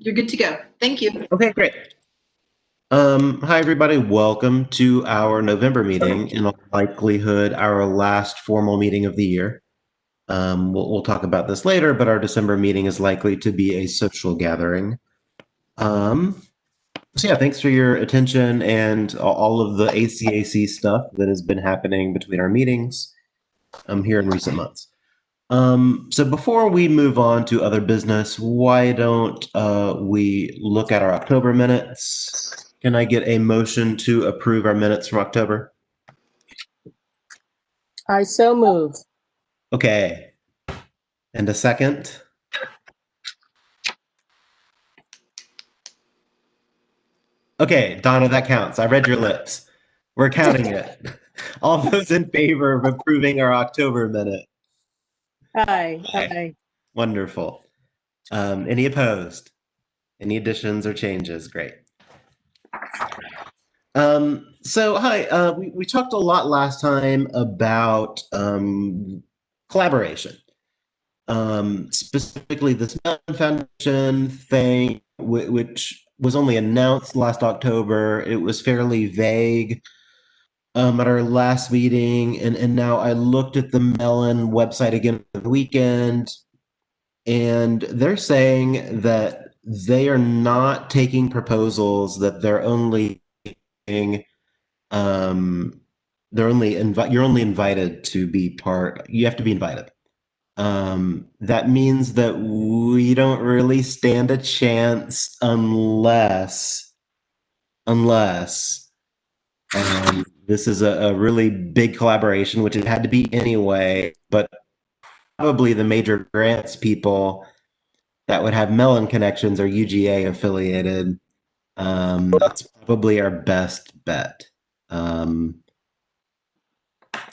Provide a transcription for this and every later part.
you're good to go. Thank you. Okay, great. Hi, everybody. Welcome to our November meeting, in all likelihood, our last formal meeting of the year. We'll talk about this later, but our December meeting is likely to be a social gathering. So yeah, thanks for your attention and all of the ACAC stuff that has been happening between our meetings here in recent months. So before we move on to other business, why don't we look at our October minutes? Can I get a motion to approve our minutes from October? I so move. Okay. And a second? Okay, Donna, that counts. I read your lips. We're counting it. All those in favor of approving our October minute? Aye. Aye. Aye. Wonderful. Any opposed? Any additions or changes? Great. So hi, we talked a lot last time about collaboration. Specifically this Mellon Foundation thing, which was only announced last October. It was fairly vague at our last meeting, and now I looked at the Mellon website again for the weekend, and they're saying that they are not taking proposals, that they're only you're only invited to be part. You have to be invited. That means that we don't really stand a chance unless this is a really big collaboration, which it had to be anyway, but probably the major grants people that would have Mellon connections are UGA affiliated. That's probably our best bet.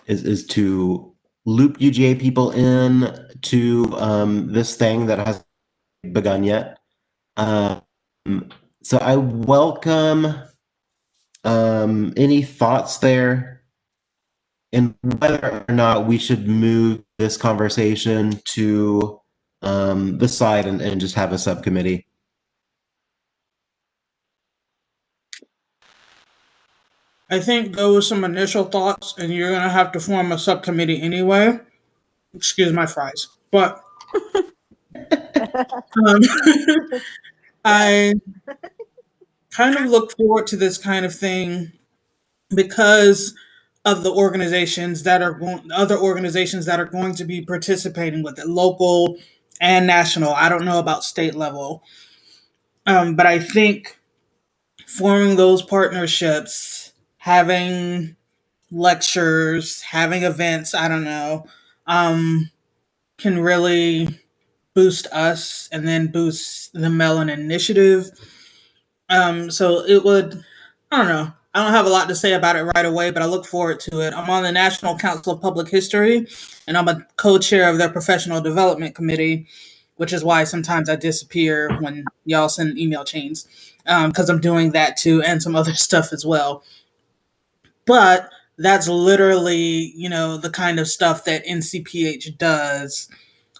Is to loop UGA people in to this thing that hasn't begun yet. So I welcome any thoughts there, and whether or not we should move this conversation to the side and just have a subcommittee. I think go with some initial thoughts, and you're gonna have to form a subcommittee anyway. Excuse my fries, but um, I kind of look forward to this kind of thing because of the other organizations that are going to be participating with it, local and national. I don't know about state level, but I think forming those partnerships, having lectures, having events, I don't know, um, can really boost us and then boost the Mellon initiative. So it would, I don't know. I don't have a lot to say about it right away, but I look forward to it. I'm on the National Council of Public History, and I'm a co-chair of their professional development committee, which is why sometimes I disappear when y'all send email chains, because I'm doing that too and some other stuff as well. But that's literally, the kind of stuff that NCPH does.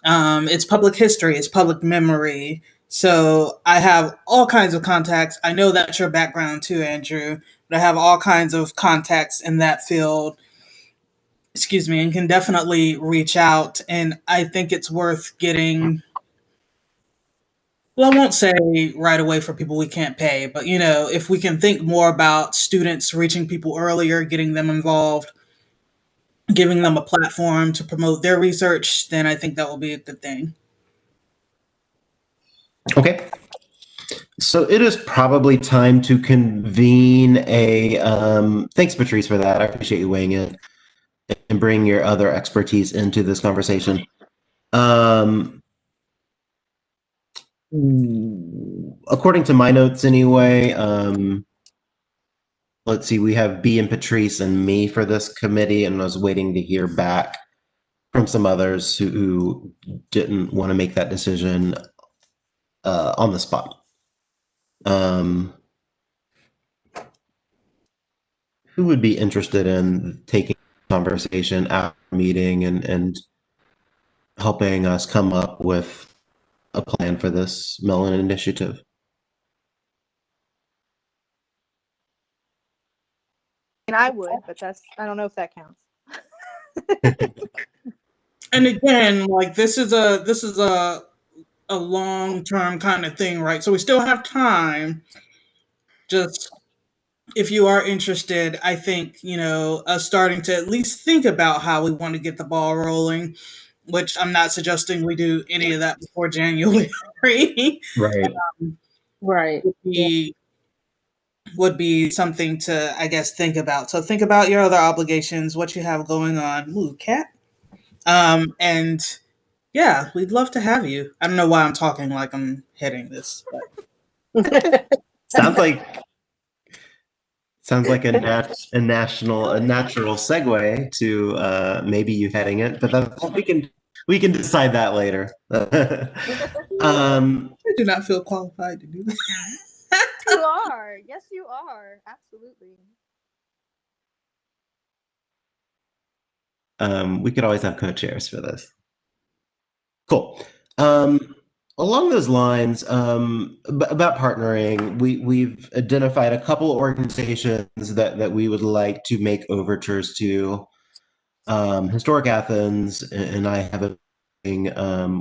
It's public history, it's public memory. So I have all kinds of contacts. I know that's your background too, Andrew, but I have all kinds of contacts in that field, excuse me, and can definitely reach out. And I think it's worth getting, well, I won't say right away for people we can't pay, but if we can think more about students reaching people earlier, getting them involved, giving them a platform to promote their research, then I think that will be a good thing. Okay. So it is probably time to convene a. Thanks, Patrice, for that. I appreciate you weighing in and bring your other expertise into this conversation. According to my notes, anyway, let's see, we have B and Patrice and me for this committee, and I was waiting to hear back from some others who didn't want to make that decision on the spot. Who would be interested in taking the conversation at a meeting and helping us come up with a plan for this Mellon initiative? I would, but I don't know if that counts. And again, like this is a long-term kind of thing, right? So we still have time. Just if you are interested, I think, us starting to at least think about how we want to get the ball rolling, which I'm not suggesting we do any of that before January, Right. Right. would be would be something to, I guess, think about. So think about your other obligations, what you have going on. Ooh, cat. And yeah, we'd love to have you. I don't know why I'm talking like I'm heading this, but Sounds like a natural segue to maybe you heading it, but we can decide that later. I do not feel qualified to do that. You are. Yes, you are. Absolutely. We could always have co-chairs for this. Cool. Along those lines, about partnering, we've identified a couple organizations that we would like to make overtures to. Historic Athens, and I have a meeting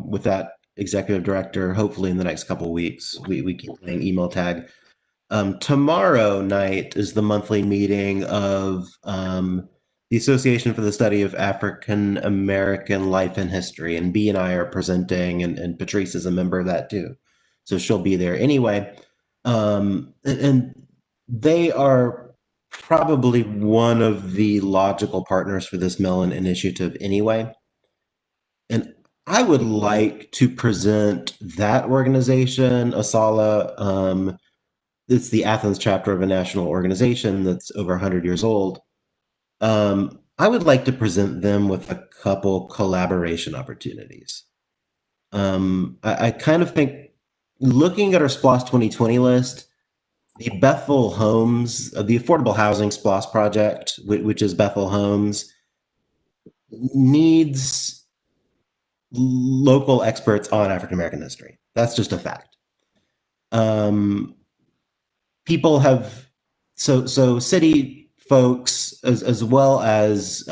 with that executive director. Hopefully, in the next couple of weeks, we keep playing email tag. Tomorrow night is the monthly meeting of the Association for the Study of African American Life and History, and B and I are presenting, and Patrice is a member of that too, so she'll be there anyway. And they are probably one of the logical partners for this Mellon initiative anyway. And I would like to present that organization, ASALA. It's the Athens chapter of a national organization that's over 100 years old. I would like to present them with a couple collaboration opportunities. I kind of think, looking at our SPLOS 2020 list, the Bethel Homes, the Affordable Housing SPLOS project, which is Bethel Homes, needs local experts on African American history. That's just a fact. People have so city folks as well as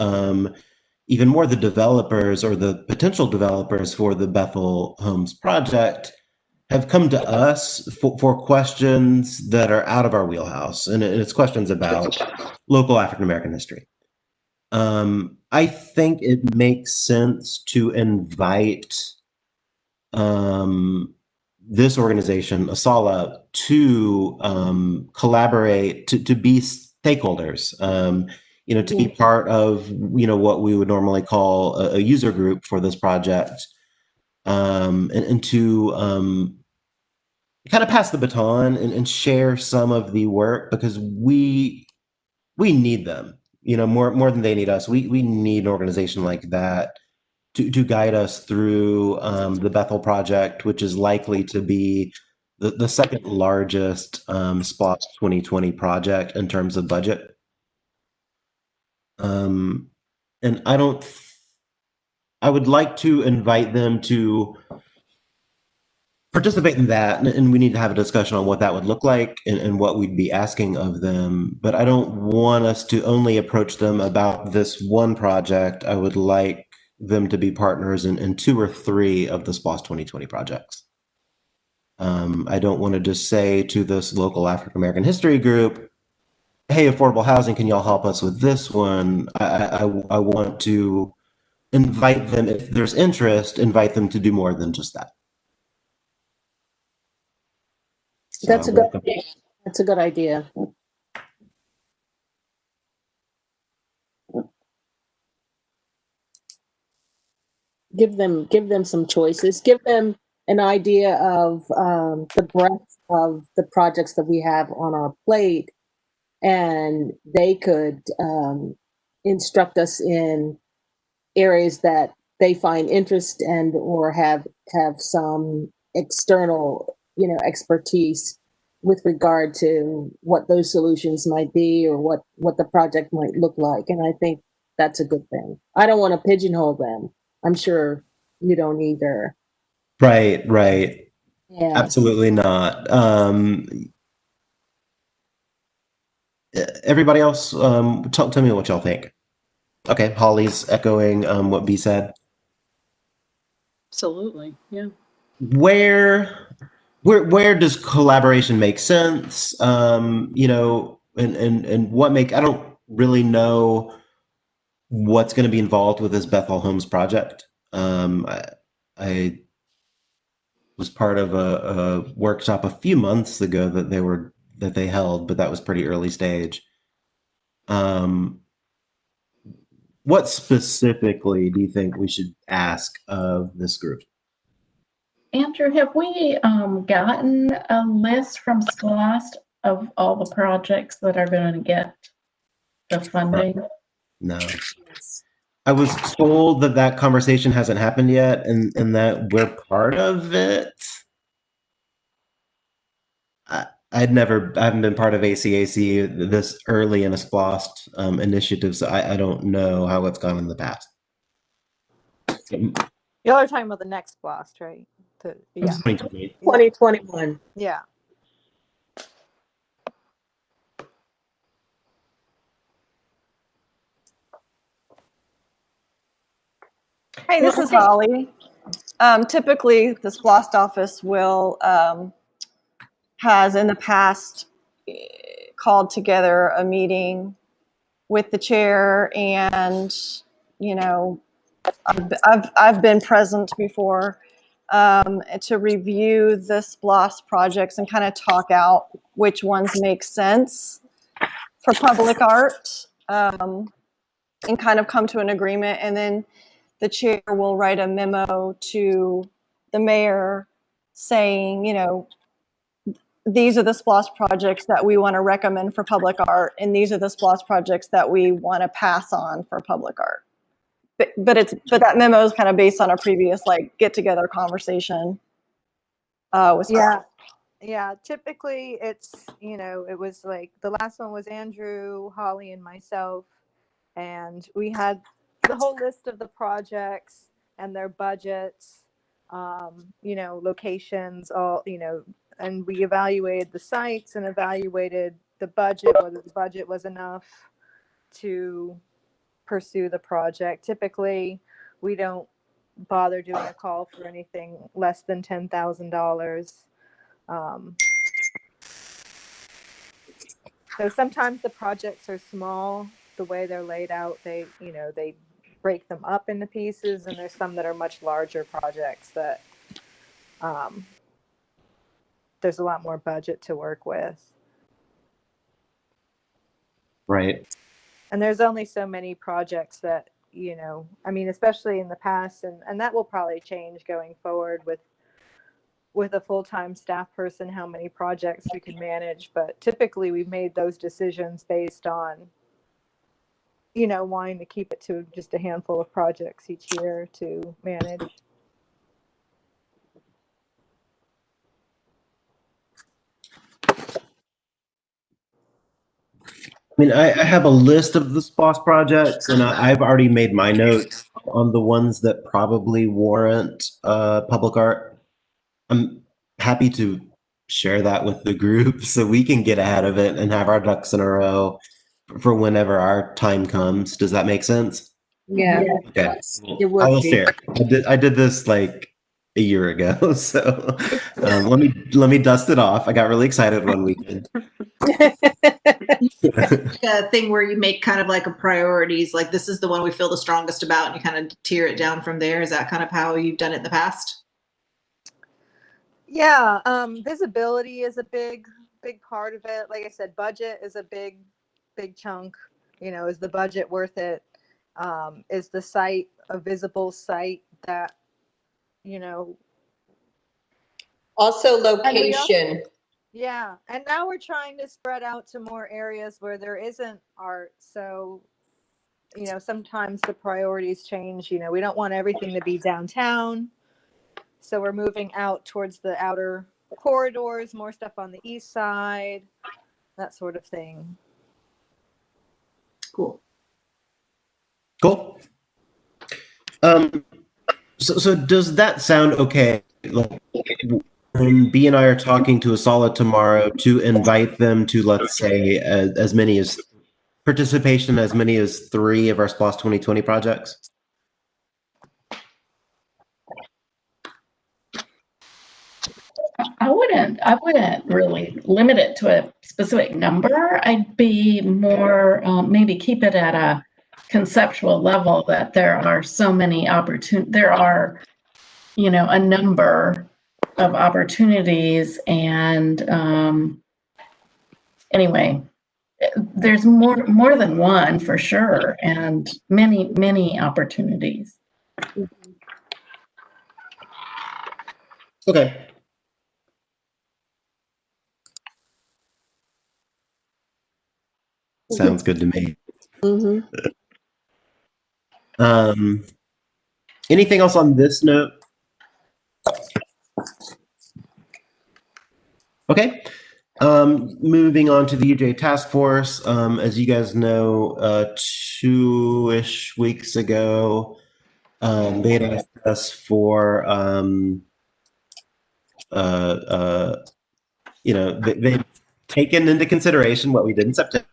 even more the developers or the potential developers for the Bethel Homes project have come to us for questions that are out of our wheelhouse, and it's questions about local African American history. I think it makes sense to invite this organization, ASALA, to collaborate, to be stakeholders, to be part of, what we would normally call a user group for this project, and to kind of pass the baton and share some of the work, because we need them, more than they need us. We need an organization like that to guide us through the Bethel project, which is likely to be the second largest SPLOS 2020 project in terms of budget. And I would like to invite them to participate in that, and we need to have a discussion on what that would look like and what we'd be asking of them. But I don't want us to only approach them about this one project. I would like them to be partners in 2 or 3 of the SPLOS 2020 projects. I don't want to just say to this local African American history group, hey, affordable housing, can y'all help us with this one? I want to invite them, if there's interest, invite them to do more than just that. So That's a good idea. That's a good idea. Give them some choices. Give them an idea of the breadth of the projects that we have on our plate, and they could instruct us in areas that they find interest and or have some external expertise with regard to what those solutions might be, or what the project might look like. And I think that's a good thing. I don't want to pigeonhole them. I'm sure you don't either. Right. Yeah. Absolutely not. Everybody else, tell me what y'all think. Okay, Holly's echoing what B said. Absolutely. Yeah. Where does collaboration make sense? And what make I don't really know what's going to be involved with this Bethel Homes project. I was part of a workshop a few months ago that they held, but that was pretty early stage. What specifically do you think we should ask of this group? Andrew, have we gotten a list from SLOST of all the projects that are going to get the funding? No. I was told that conversation hasn't happened yet, and that we're part of it. I haven't been part of ACAC this early in a SPLOST initiative, so I don't know how it's gone in the past. Y'all are talking about the next blast, right? Yeah. 2020. 2021. Yeah. Hey, this is Holly. Typically, the SPLOST office will has in the past called together a meeting with the chair, and I've been present before to review the SPLOST projects and kind of talk out which ones make sense for public art, and kind of come to an agreement, and then the chair will write a memo to the mayor saying, these are the SPLOST projects that we want to recommend for public art, and these are the SPLOST projects that we want to pass on for public art. But that memo is kind of based on a previous get together conversation. With yeah. Typically, it's it was like the last one was Andrew, Holly, and myself, and we had the whole list of the projects and their budgets, locations, all and we evaluated the sites and evaluated the budget, whether the budget was enough to pursue the project. Typically, we don't bother doing a call for anything less than $10,000. So sometimes the projects are small. The way they're laid out, they break them up into pieces, and there's some that are much larger projects that there's a lot more budget to work with. Right. And there's only so many projects that, especially in the past, and that will probably change going forward with a full-time staff person, how many projects we can manage. But typically we've made those decisions based on, wanting to keep it to just a handful of projects each year to manage. I mean, I have a list of the SPOS projects, and I've already made my notes on the ones that probably warrant public art. I'm happy to share that with the group so we can get ahead of it and have our ducks in a row for whenever our time comes. Does that make sense? Yeah. Okay. It would I will be. share. I did this like a year ago, so let me dust it off. I got really excited one weekend. A thing where you make kind of like a priorities, like this is the one we feel the strongest about, and you kind of tear it down from there. Is that kind of how you've done it in the past? Yeah, visibility is a big part of it. Like I said, budget is a big chunk. Is the budget worth it? Is the site a visible site that, Also location. Yeah, and now we're trying to spread out to more areas where there isn't art. So, sometimes the priorities change. We don't want everything to be downtown. So we're moving out towards the outer corridors, more stuff on the east side, that sort of thing. Cool. So does that sound okay? Like, And B and I are talking to Asala tomorrow to invite them to, let's say, as many as 3 of our SPLOST 2020 projects. I wouldn't really limit it to a specific number. I'd be more, maybe keep it at a conceptual level that there are so many there are, a number of opportunities, and anyway, there's more than one for sure, and many opportunities. Okay. Sounds good to me. Mm-hmm. Anything else on this note? Okay. Moving on to the UJ task force. As you guys know, 2-ish weeks ago, they had asked us for, they've taken into consideration what we did in September.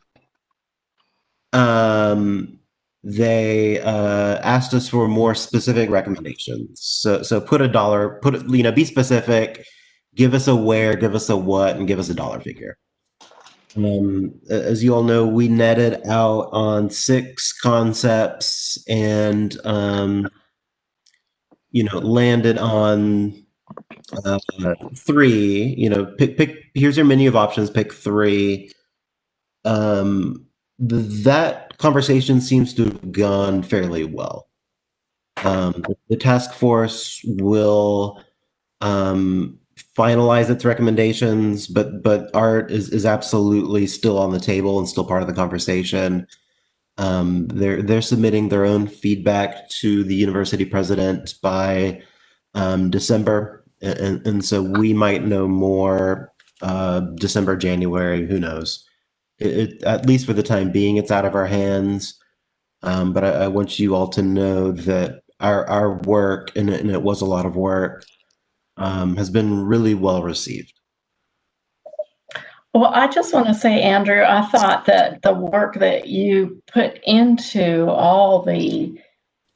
They asked us for more specific recommendations. So put a dollar, be specific, give us a where, give us a what, and give us a dollar figure. As you all know, we netted out on 6 concepts and, landed on 3. Pick. Here's your menu of options. Pick 3. That conversation seems to have gone fairly well. The task force will finalize its recommendations, but art is absolutely still on the table and still part of the conversation. They're submitting their own feedback to the university president by December, and so we might know more December, January, who knows. At least for the time being, it's out of our hands. But I want you all to know that our work, and it was a lot of work, has been really well received. Well, I just want to say, Andrew, I thought that the work that you put into all the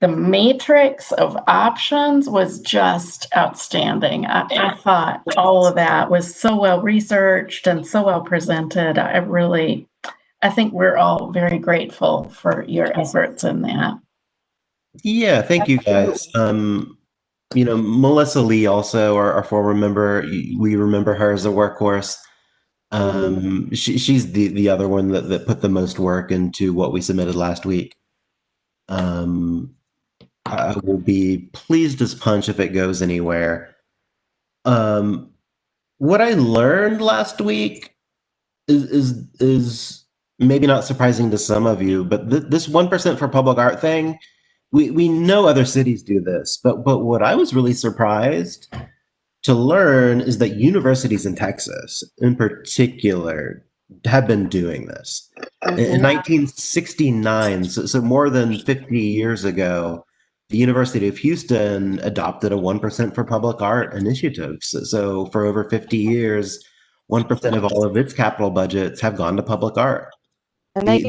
matrix of options was just outstanding. I thought all of that was so well researched and so well presented. I think we're all very grateful for your efforts in that. Yeah, thank you guys. Melissa Lee, also our former member, we remember her as a workhorse. She's the other one that put the most work into what we submitted last week. I will be pleased as punch if it goes anywhere. What I learned last week is maybe not surprising to some of you, but this 1% for public art thing, we know other cities do this, but what I was really surprised to learn is that universities in Texas, in particular, have been doing this. In 1969, so more than 50 years ago, the University of Houston adopted a 1% for public art initiative. So for over 50 years, 1% of all of its capital budgets have gone to public art. And they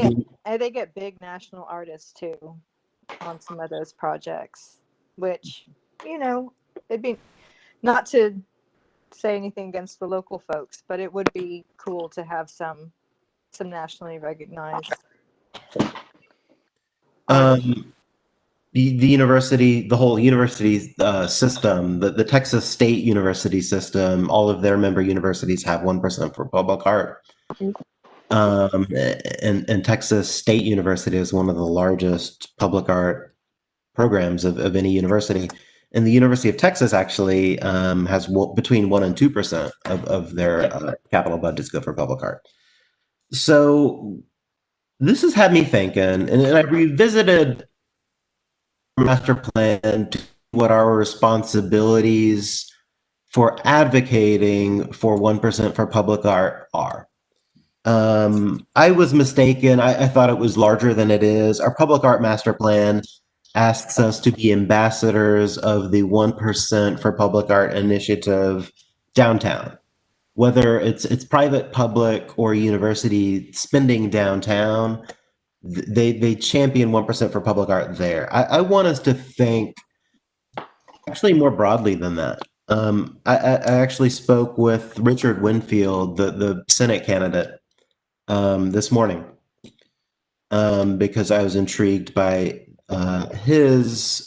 get big national artists too on some of those projects, which, it'd be, not to say anything against the local folks, but it would be cool to have some nationally recognized the university, the whole university system, the Texas State University system, all of their member universities have 1% for public art. And Texas State University is one of the largest public art programs of any university. And the University of Texas actually has between 1% and 2% of their capital budgets go for public art. So this has had me thinking, and I revisited master plan to what our responsibilities for advocating for 1% for public art are. I was mistaken. I thought it was larger than it is. Our public art master plan asks us to be ambassadors of the 1% for public art initiative downtown, whether it's private, public, or university spending downtown. They champion 1% for public art there. I want us to think actually more broadly than that. I actually spoke with Richard Winfield, the Senate candidate, this morning, because I was intrigued by his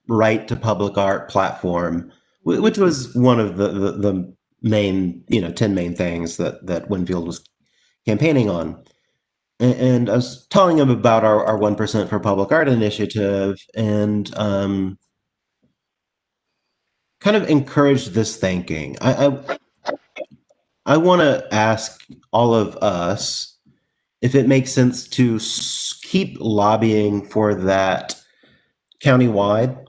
right to public art platform, which was one of the main 10 main things that Winfield was campaigning on. And I was telling him about our 1% for public art initiative, and kind of encouraged this thinking. I want to ask all of us if it makes sense to keep lobbying for that countywide,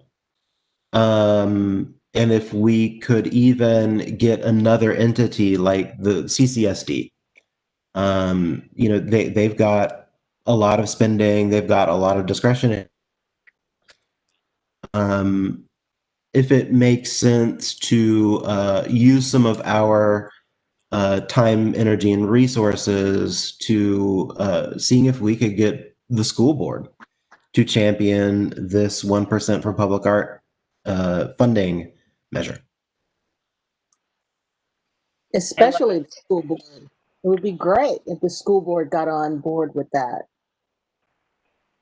and if we could even get another entity like the CCSD. They've got a lot of spending, they've got a lot of discretion. If it makes sense to use some of our time, energy, and resources to seeing if we could get the school board to champion this 1% for public art funding measure. Especially the school board. It would be great if the school board got on board with that.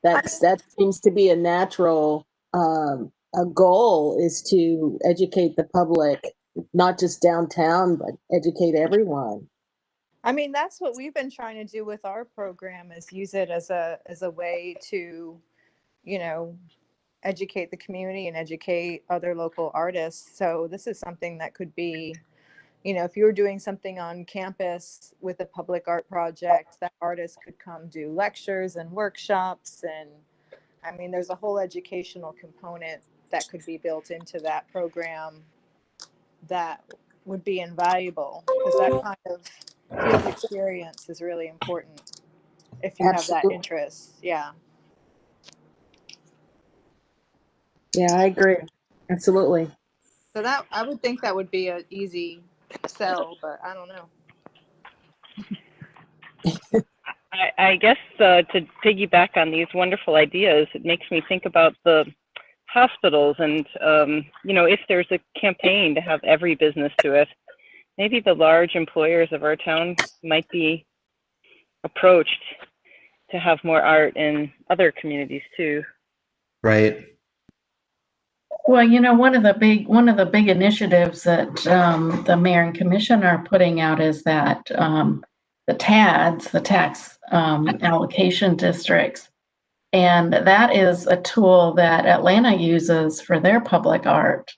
That seems to be a natural a goal, is to educate the public, not just downtown, but educate everyone. I mean, that's what we've been trying to do with our program, is use it as a way to, educate the community and educate other local artists. So this is something that could be, if you were doing something on campus with a public art project, that artist could come do lectures and workshops. And I mean, there's a whole educational component that could be built into that program that would be invaluable, because that kind of field experience is really important if you have that Absolutely. interest. Yeah. Yeah, I agree. Absolutely. So that, I would think that would be an easy sell, but I don't know. I guess to piggyback on these wonderful ideas, it makes me think about the hospitals, and if there's a campaign to have every business do it, maybe the large employers of our town might be approached to have more art in other communities too. Right. Well, one of the big initiatives that the mayor and commission are putting out is that the TADs, the tax allocation districts, and that is a tool that Atlanta uses for their public art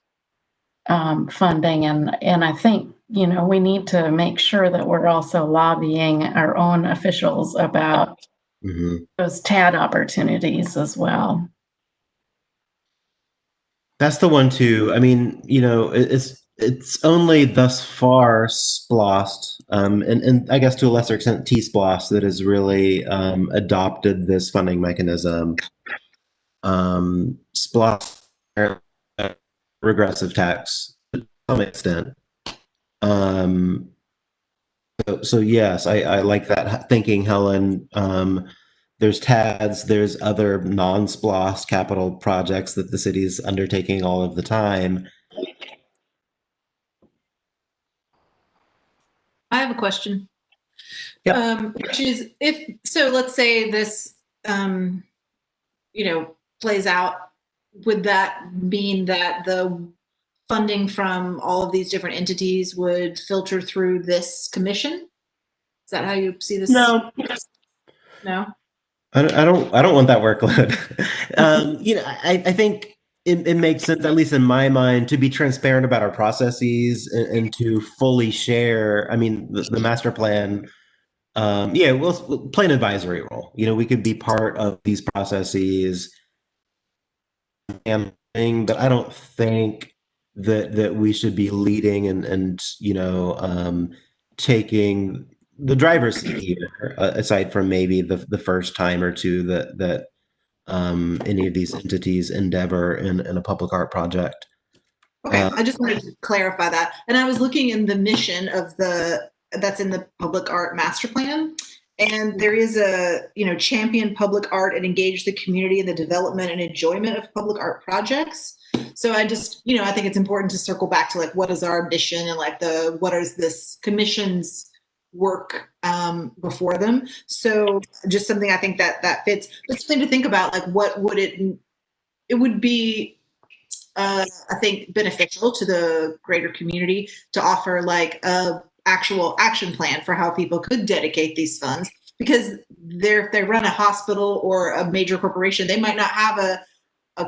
funding, and I think we need to make sure that we're also lobbying our own officials about those TAD opportunities as well. That's the one too. I mean, it's only thus far SPLOST, and I guess to a lesser extent T-SPLOST, that has really adopted this funding mechanism. SPLOST, regressive tax to some extent. So yes, I like that thinking, Helen. There's TADs, there's other non-SPLOST capital projects that the city's undertaking all of the time. I have a question. Yep. Which is, let's say this, plays out, would that mean that the funding from all of these different entities would filter through this commission? Is that how you see this? No. No? I don't want that workload. I think it makes sense, at least in my mind, to be transparent about our processes and to fully share. I mean, the master plan, we'll play an advisory role. We could be part of these processes, but I don't think that we should be leading and taking the driver's seat here, aside from maybe the first time or two that any of these entities endeavor in a public art project. Okay, I just wanted to clarify that. And I was looking in the mission of that's in the public art master plan. And there is a, champion public art and engage the community in the development and enjoyment of public art projects. So I just, I think it's important to circle back to like, what is our mission and like what is this commission's work before them. So just something I think that fits. But something to think about, like what would it would be, I think, beneficial to the greater community to offer like a actual action plan for how people could dedicate these funds, because if they run a hospital or a major corporation, they might not have a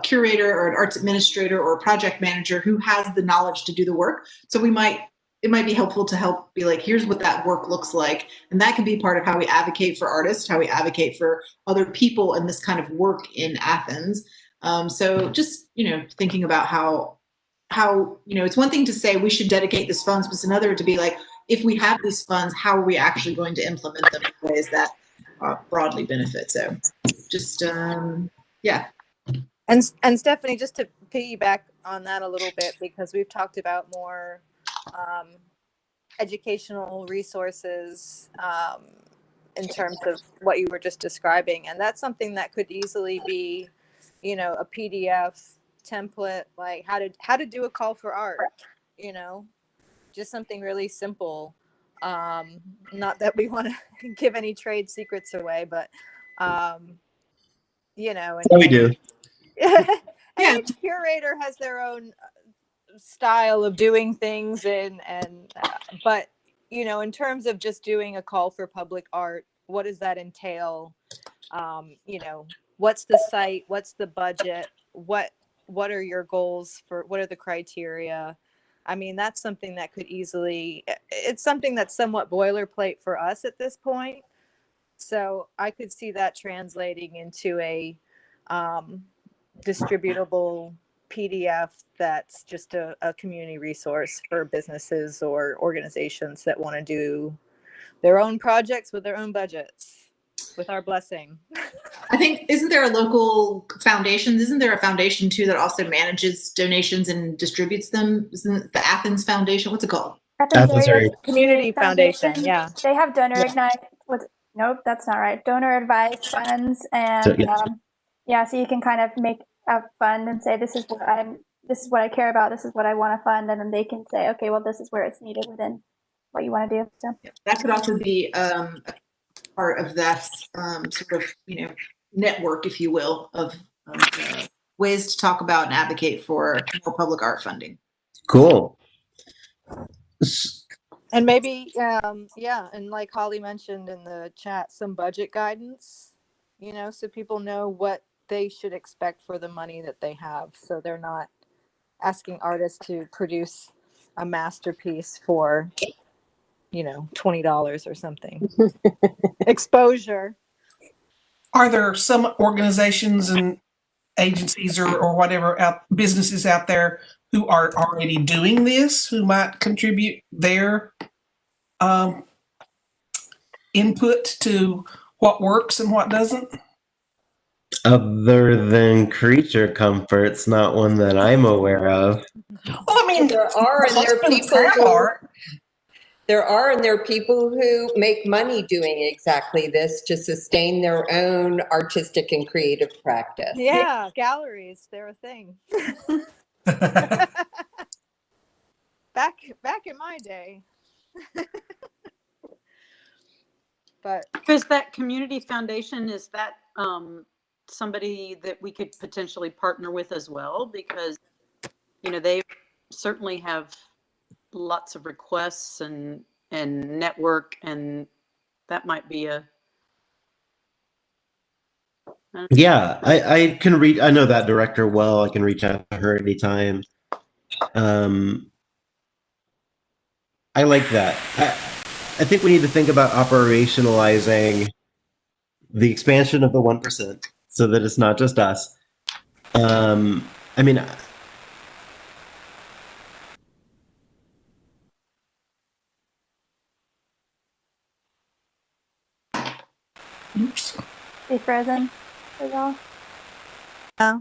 curator or an arts administrator or a project manager who has the knowledge to do the work. So it might be helpful to help be like, here's what that work looks like. And that can be part of how we advocate for artists, how we advocate for other people in this kind of work in Athens. So just, thinking about how, it's one thing to say we should dedicate this funds, but it's another to be like, if we have these funds, how are we actually going to implement them in ways that broadly benefit? So just, yeah. And Stephanie, just to piggyback on that a little bit, because we've talked about more educational resources in terms of what you were just describing. And that's something that could easily be, a PDF template, like how to do a call for art, just something really simple. Not that we want to give any trade secrets away, but, and we do. and each curator has their own style of doing things, but in terms of just doing a call for public art, what does that entail? What's the site, what's the budget, what are your goals, for what are the criteria? I mean, that's something that could easily, it's something that's somewhat boilerplate for us at this point, so I could see that translating into a distributable PDF that's just a community resource for businesses or organizations that want to do their own projects with their own budgets, with our blessing. I think, isn't there a local foundation? Isn't there a foundation too that also manages donations and distributes them? Isn't the Athens Foundation? What's it called? Athens Area Community Foundation. Yeah. They have donor ignite. Nope, that's not right. Donor advised funds, and so you can kind of make a fund and say, this is what I care about. This is what I want to fund, and then they can say, okay, well, this is where it's needed within what you want to do. So that could also be part of that sort of network, if you will, of ways to talk about and advocate for more public art funding. Cool. And maybe, and like Holly mentioned in the chat, some budget guidance, so people know what they should expect for the money that they have. So they're not asking artists to produce a masterpiece for, $20 or something. Exposure. Are there some organizations and agencies or whatever businesses out there who are already doing this, who might contribute their input to what works and what doesn't? Other than Creature Comforts, not one that I'm aware of. Well, I mean, there are people who make money doing exactly this to sustain their own artistic and creative practice. Yeah, galleries, they're a thing. back in my day. But is that community foundation, is that somebody that we could potentially partner with as well? Because they certainly have lots of requests and network, and that might be a I can reach. I know that director well. I can reach out to her anytime. I like that. I think we need to think about operationalizing the expansion of the 1% so that it's not just us. I mean, oops. Be frozen for y'all. Yeah.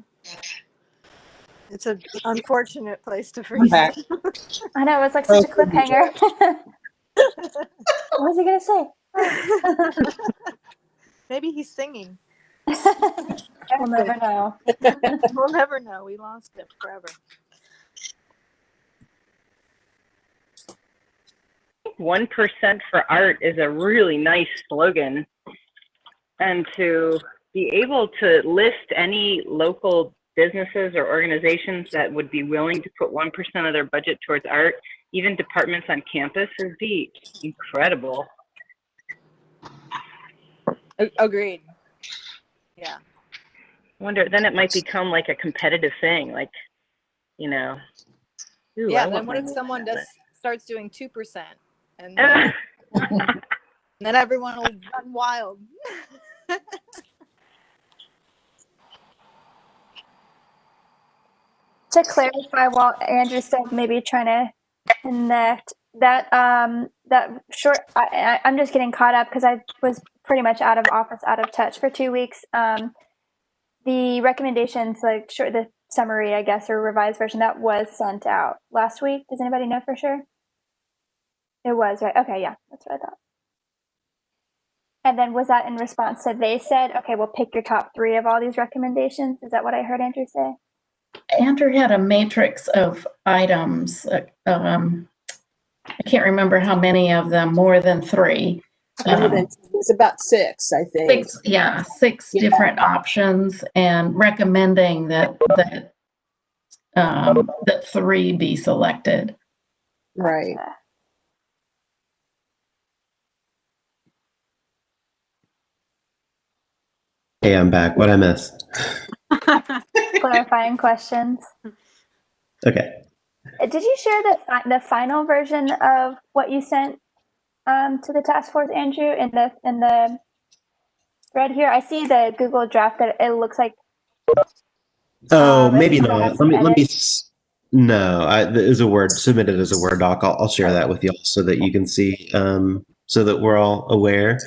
It's an unfortunate place to I'm freeze. back. I know, it was like such a cliffhanger. What was he gonna say? Maybe he's singing. We'll never know. We'll never know. We lost him forever. 1% for art is a really nice slogan. And to be able to list any local businesses or organizations that would be willing to put 1% of their budget towards art, even departments on campus, would be incredible. Agreed. Yeah. I wonder, then it might become like a competitive thing, like, you know. Ooh, Yeah, I then want what my if name someone on it. starts doing 2%? And then, then everyone will run wild. To clarify, while Andrew said maybe trying to connect that that short, I'm just getting caught up because I was pretty much out of office, out of touch for 2 weeks. The recommendations, like short, the summary, I guess, or revised version that was sent out last week. Does anybody know for sure? It was, right? Okay, yeah, that's what I thought. And then was that in response to they said, okay, we'll pick your top 3 of all these recommendations? Is that what I heard Andrew say? Andrew had a matrix of items. I can't remember how many of them, more than 3. It's about 6, I think. 6 different options, and recommending that 3 be selected. Right. Hey, I'm back. What I miss? Clarifying questions. Okay. Did you share the final version of what you sent to the task force, Andrew, in the thread here? I see the Google draft that it looks like. Oh, maybe it has not. some Let me. edits. No, as a Word, submitted as a Word doc. I'll share that with y'all so that you can see, so that we're all aware.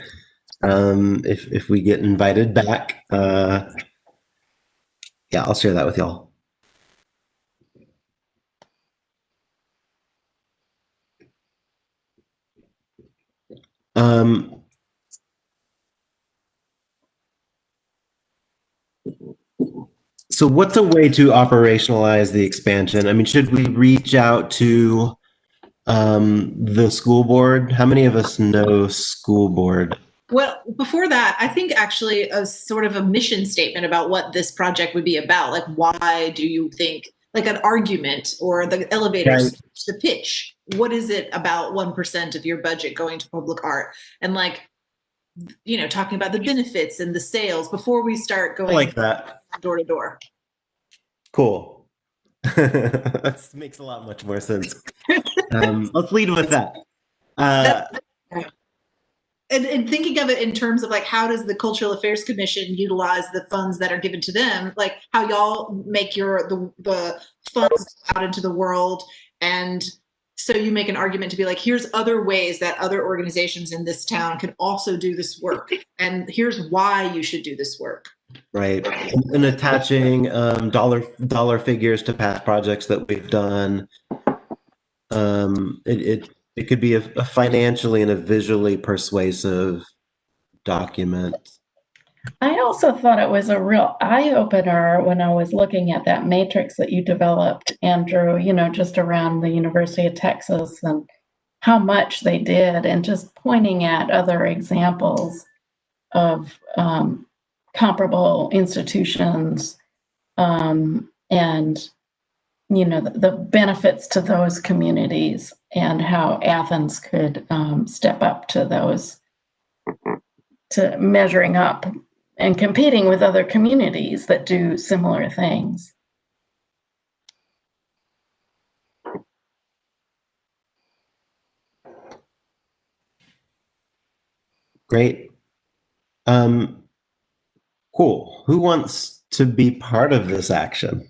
If we get invited back, yeah, I'll share that with y'all. So what's a way to operationalize the expansion? I mean, should we reach out to the school board? How many of us know school board? Well, before that, I think actually a sort of a mission statement about what this project would be about. Like, why do you think, like an argument or the elevator Right. speech, the pitch? What is it about 1% of your budget going to public art? And like, you know, talking about the benefits and the sales before we start going I like that. door to door. Cool. That makes a lot much more sense. Let's lead with that. And thinking of it in terms of like, how does the Cultural Affairs Commission utilize the funds that are given to them? Like how y'all make the funds out into the world. And so you make an argument to be like, here's other ways that other organizations in this town can also do this work. And here's why you should do this work. Right. And attaching dollar figures to past projects that we've done. It could be a financially and a visually persuasive document. I also thought it was a real eye-opener when I was looking at that matrix that you developed, Andrew, you know, just around the University of Texas and how much they did, and just pointing at other examples of comparable institutions, and you know, the benefits to those communities, and how Athens could step up to those, to measuring up and competing with other communities that do similar things. Great. Cool. Who wants to be part of this action?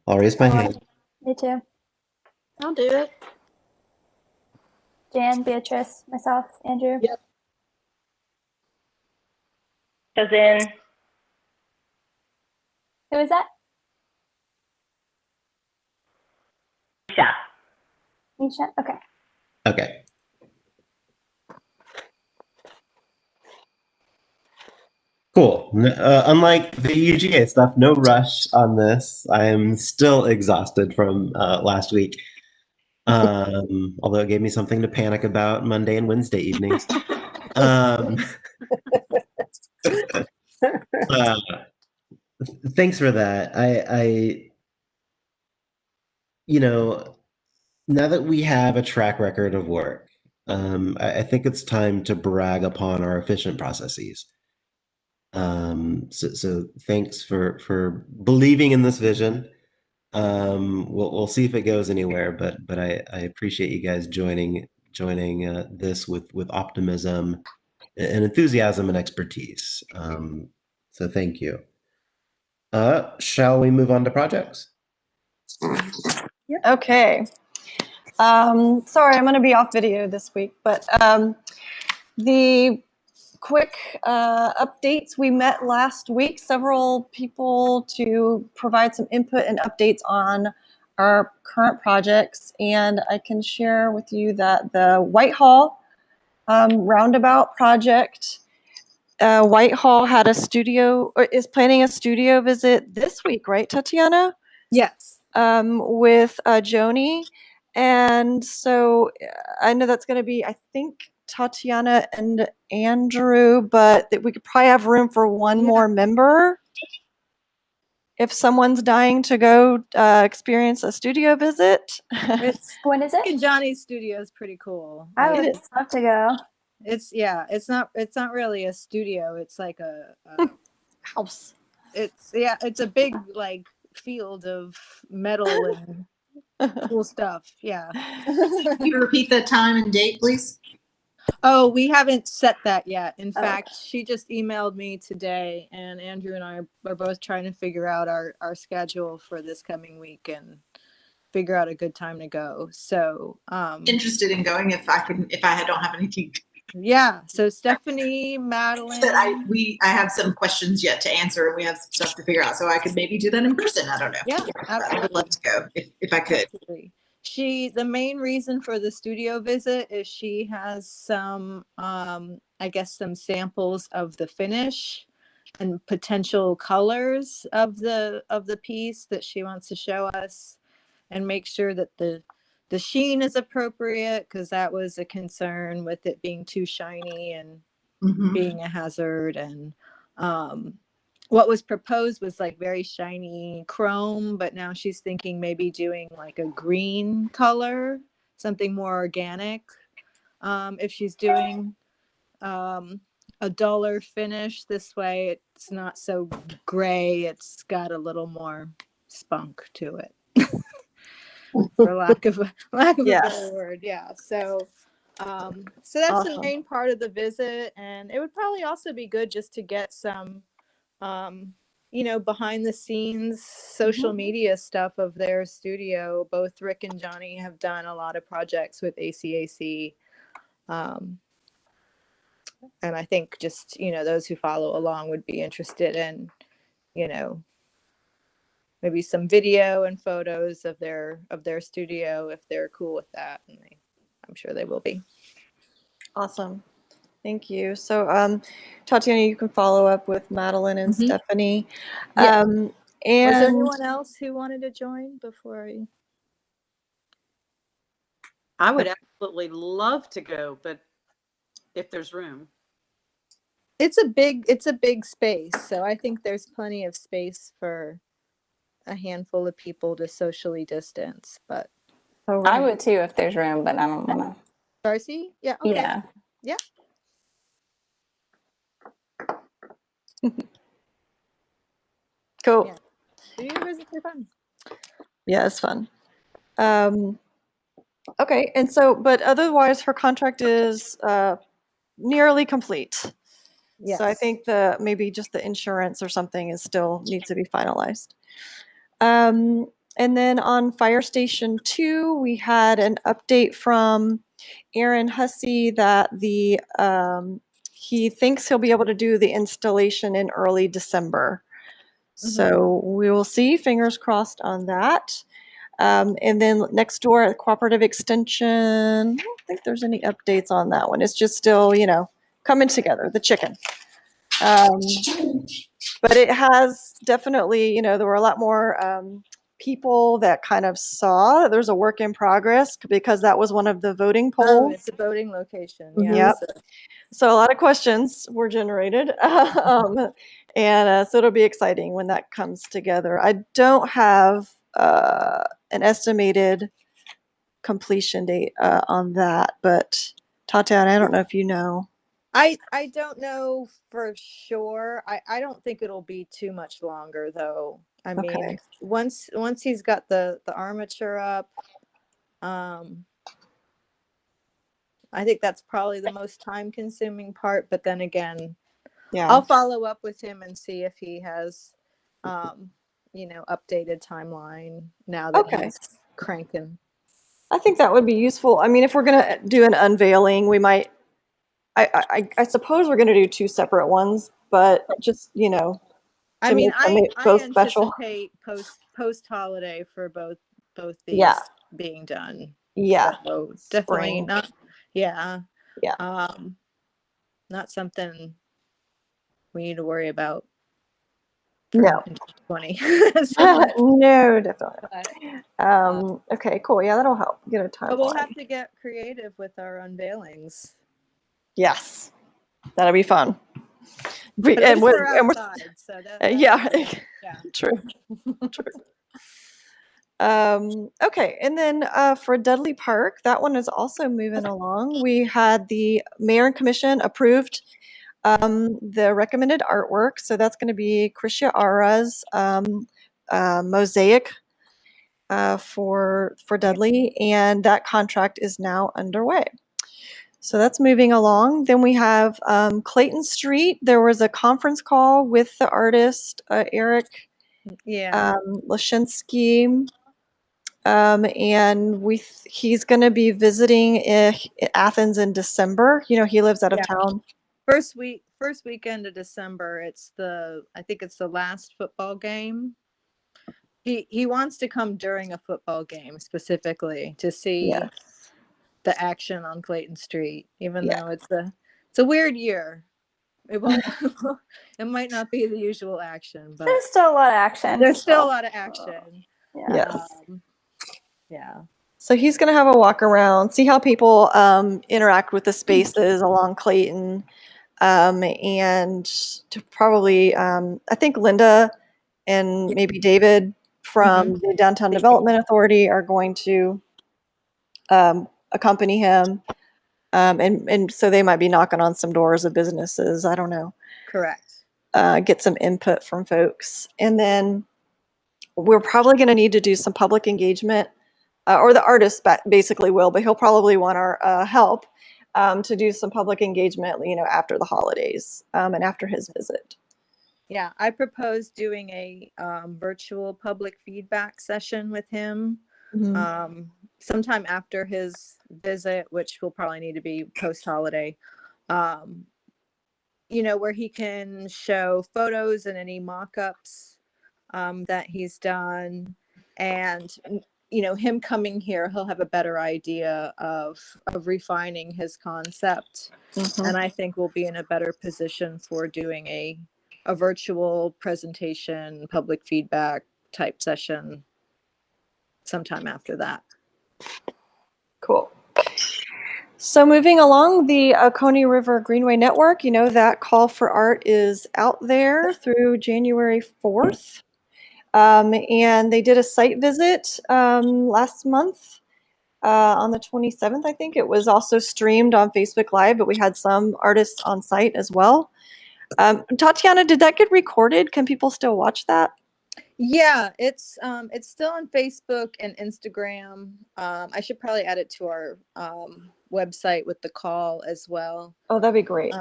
I'll raise my hand. Me too. I'll do it. Jan, Beatrice, myself, Andrew. Yep. As in, Who is that? Keisha? Okay. Okay. Cool. Unlike the UGA stuff, no rush on this. I am still exhausted from last week. Although it gave me something to panic about Monday and Wednesday evenings. Thanks for that. I now that we have a track record of work, I think it's time to brag upon our efficient processes. So thanks for believing in this vision. We'll see if it goes anywhere, but I appreciate you guys joining this with optimism and enthusiasm and expertise. So thank you. Shall we move on to projects? Okay. Sorry, I'm going to be off video this week, but the quick updates. We met last week, several people to provide some input and updates on our current projects, and I can share with you that the Whitehall roundabout project, Whitehall had a studio, or is planning a studio visit this week, right, Tatiana? Yes. With Joni. And so I know that's going to be, I think, Tatiana and Andrew, but that we could probably have room for one more member if someone's dying to go experience a studio visit. When is it? Johnny's studio is pretty cool. I would love to go. It's not really a studio. It's like a house. It's a big like field of metal and cool stuff. Yeah. Can you repeat the time and date, please? Oh, we haven't set that yet. In fact, she just emailed me today, and Andrew and I are both trying to figure out our schedule for this coming week and figure out a good time to go. So interested in going if I don't have anything. Yeah. So Stephanie, Madeline. I have some questions yet to answer, and we have some stuff to figure out. So I could maybe do that in person. I don't know. Yeah, I would love to go if I could. Absolutely. The main reason for the studio visit is she has some, I guess, some samples of the finish and potential colors of the piece that she wants to show us, and make sure that the sheen is appropriate, because that was a concern with it being too shiny and being a hazard. And what was proposed was like very shiny chrome, but now she's thinking maybe doing like a green color, something more organic. If she's doing a duller finish, this way it's not so gray, it's got a little more spunk to it. For lack of a better word. Yeah. So that's awesome. The main part of the visit, and it would probably also be good just to get some behind the scenes social media stuff of their studio. Both Rick and Johnny have done a lot of projects with ACAC. And I think just, those who follow along would be interested in, maybe some video and photos of their studio if they're cool with that. And I'm sure they will be. Awesome. Thank you. So, Tatiana, you can follow up with Madeline and Stephanie. Yeah. And was there anyone else who wanted to join before I would absolutely love to go, but if there's room. It's a big space, so I think there's plenty of space for a handful of people to socially distance. But I would too if there's room, but I don't want to. Darcy? Yeah. Okay. Yeah. Yeah. Cool. Yeah. Studio visits are fun. Yeah, it's fun. Okay, and so, but otherwise, her contract is nearly complete. Yes. So I think maybe just the insurance or something still needs to be finalized. And then on Fire Station 2, we had an update from Aaron Hussey that he thinks he'll be able to do the installation in early December. So we will see, fingers crossed on that. And then next door at Cooperative Extension, I don't think there's any updates on that one. It's just still, coming together, the chicken. But it has definitely, there were a lot more people that kind of saw there's a work in progress because that was one of the voting polls. Oh, it's a voting location. Yeah. Yep. So a lot of questions were generated. And so it'll be exciting when that comes together. I don't have an estimated completion date on that, but Tatiana, I don't know if you know. I don't know for sure. I don't think it'll be too much longer though. I mean, Okay. once he's got the armature up, I think that's probably the most time consuming part. But then again, Yeah. I'll follow up with him and see if he has, updated timeline now that Okay. he's cranking. I think that would be useful. I mean, if we're gonna do an unveiling, we might. I suppose we're gonna do 2 separate ones, but just I to mean, make I both special. anticipate post holiday for both these Yeah. being done. Yeah. So definitely Spring. not. Yeah. Yeah. Not something we need to worry about. No. 2020. No, definitely. Okay, cool. Yeah, that'll help get a But we'll timeline. have to get creative with our unveilings. Yes, that'll be fun. But at least we're outside, so yeah, yeah. True. Okay, and then for Dudley Park, that one is also moving along. We had the mayor and commission approved the recommended artwork, so that's going to be Krisha Ara's mosaic for Dudley, and that contract is now underway. So that's moving along. Then we have Clayton Street. There was a conference call with the artist Eric Lashinsky. And he's going to be visiting Athens in December. He lives out of town. First weekend of December. I think it's the last football game. He wants to come during a football game specifically to see the action on Clayton Street, even though it's a weird year. It won't. It might not be the usual action, but there's still a lot of action. There's still a lot of action. Yeah. So he's going to have a walk around, see how people interact with the spaces along Clayton, and to probably, I think Linda and maybe David from the Downtown Development Authority are going to accompany him. And so they might be knocking on some doors of businesses. I don't know. Correct. Get some input from folks. And then we're probably going to need to do some public engagement, or the artist basically will, but he'll probably want our help to do some public engagement, after the holidays and after his visit. Yeah, I propose doing a virtual public feedback session with him sometime after his visit, which will probably need to be post-holiday, where he can show photos and any mock-ups that he's done. And, him coming here, he'll have a better idea of refining his concept. And I think we'll be in a better position for doing a virtual presentation, public feedback type session sometime after that. Cool. So moving along, the Oconee River Greenway Network, that call for art is out there through January 4th. And they did a site visit last month on the 27th, I think. It was also streamed on Facebook Live, but we had some artists on site as well. Tatiana, did that get recorded? Can people still watch that? Yeah, it's still on Facebook and Instagram. I should probably add it to our website with the call as well. Oh, that'd be great.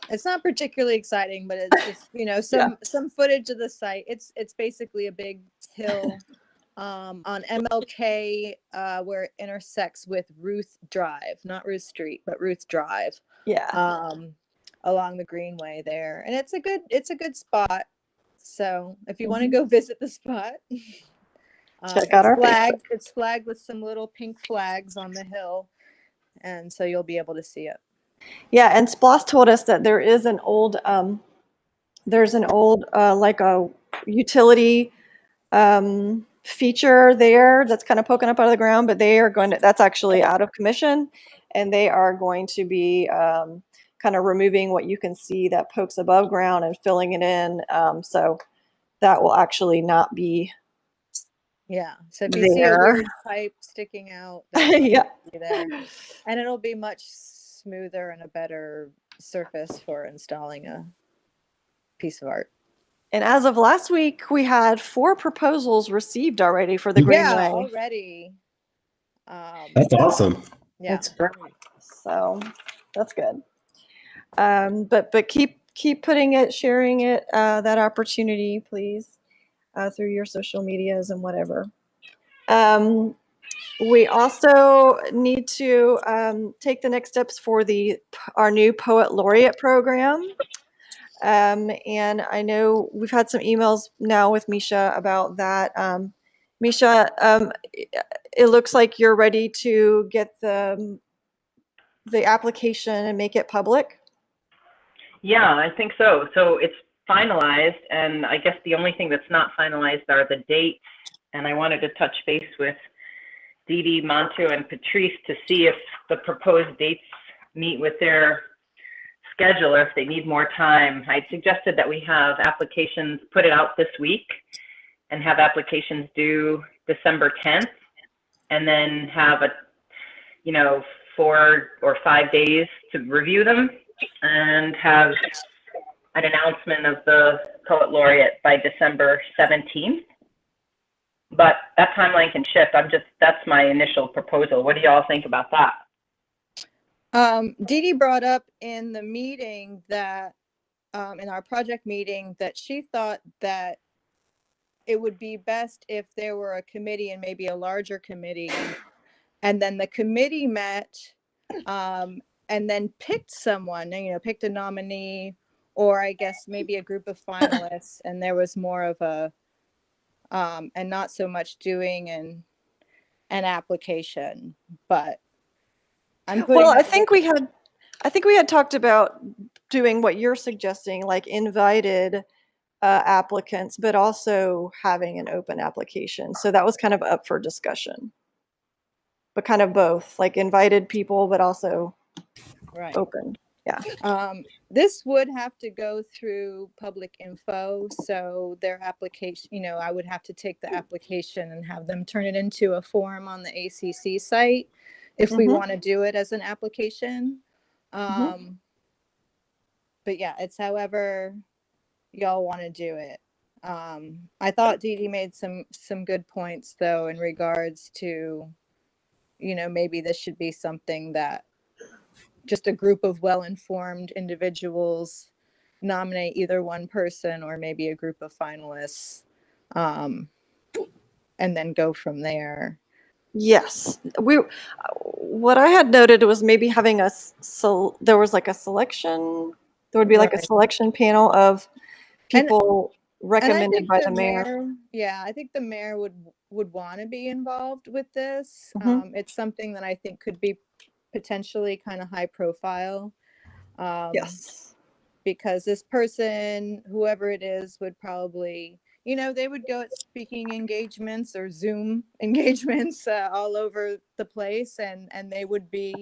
It's not particularly exciting, but it's just some footage of the site. It's basically a big hill on MLK where it intersects with Ruth Drive, not Ruth Street, but Ruth Drive. Yeah. Along the Greenway there, and it's a good spot. So if you want to go visit the spot, Check out our flagged. Facebook. It's flagged with some little pink flags on the hill, and so you'll be able to see it. Yeah, and Sploss told us that there is an old, like a utility feature there that's kind of poking up out of the ground, but they are going to, that's actually out of commission, and they are going to be kind of removing what you can see that pokes above ground and filling it in. So that will actually not be Yeah. So if you see a there. weird pipe sticking out, that'll Yeah. be there, and it'll be much smoother and a better surface for installing a piece of art. And as of last week, we had 4 proposals received already for the Greenway. Yeah, already. That's awesome. Yeah. That's great. So that's good. But keep putting it, sharing it, that opportunity, please, through your social medias and whatever. We also need to take the next steps for our new Poet Laureate program. And I know we've had some emails now with Misha about that. Misha, it looks like you're ready to get the application and make it public. Yeah, I think so. So it's finalized, and I guess the only thing that's not finalized are the dates. And I wanted to touch base with Dee Dee, Montu, and Patrice to see if the proposed dates meet with their schedule or if they need more time. I suggested that we have applications, put it out this week, and have applications due December 10th, and then have 4 or 5 days to review them, and have an announcement of the Poet Laureate by December 17th. But that timeline can shift. That's my initial proposal. What do y'all think about that? Dee Dee brought up in the meeting that, in our project meeting, that she thought that it would be best if there were a committee and maybe a larger committee, and then the committee met, and then picked someone, picked a nominee, or I guess maybe a group of finalists, and there was more of a, and not so much doing an application. But I'm putting Well, that I think we had talked about doing what you're suggesting, like invited applicants, but also having an open application. So that was kind of up for discussion, but kind of both, like invited people, but also right. open. Yeah. This would have to go through public info. So their application, I would have to take the application and have them turn it into a form on the ACC site if we want to do it as an application. But yeah, it's however y'all want to do it. I thought Dee Dee made some good points though in regards to, maybe this should be something that just a group of well-informed individuals nominate either one person or maybe a group of finalists, and then go from there. Yes. What I had noted was maybe having there was like a selection. There would be like a selection panel of people recommended by the mayor. Yeah, I think the mayor would want to be involved with this. It's something that I think could be potentially kind of high profile. Yes. Because this person, whoever it is, would probably, they would go at speaking engagements or Zoom engagements all over the place, and they would be,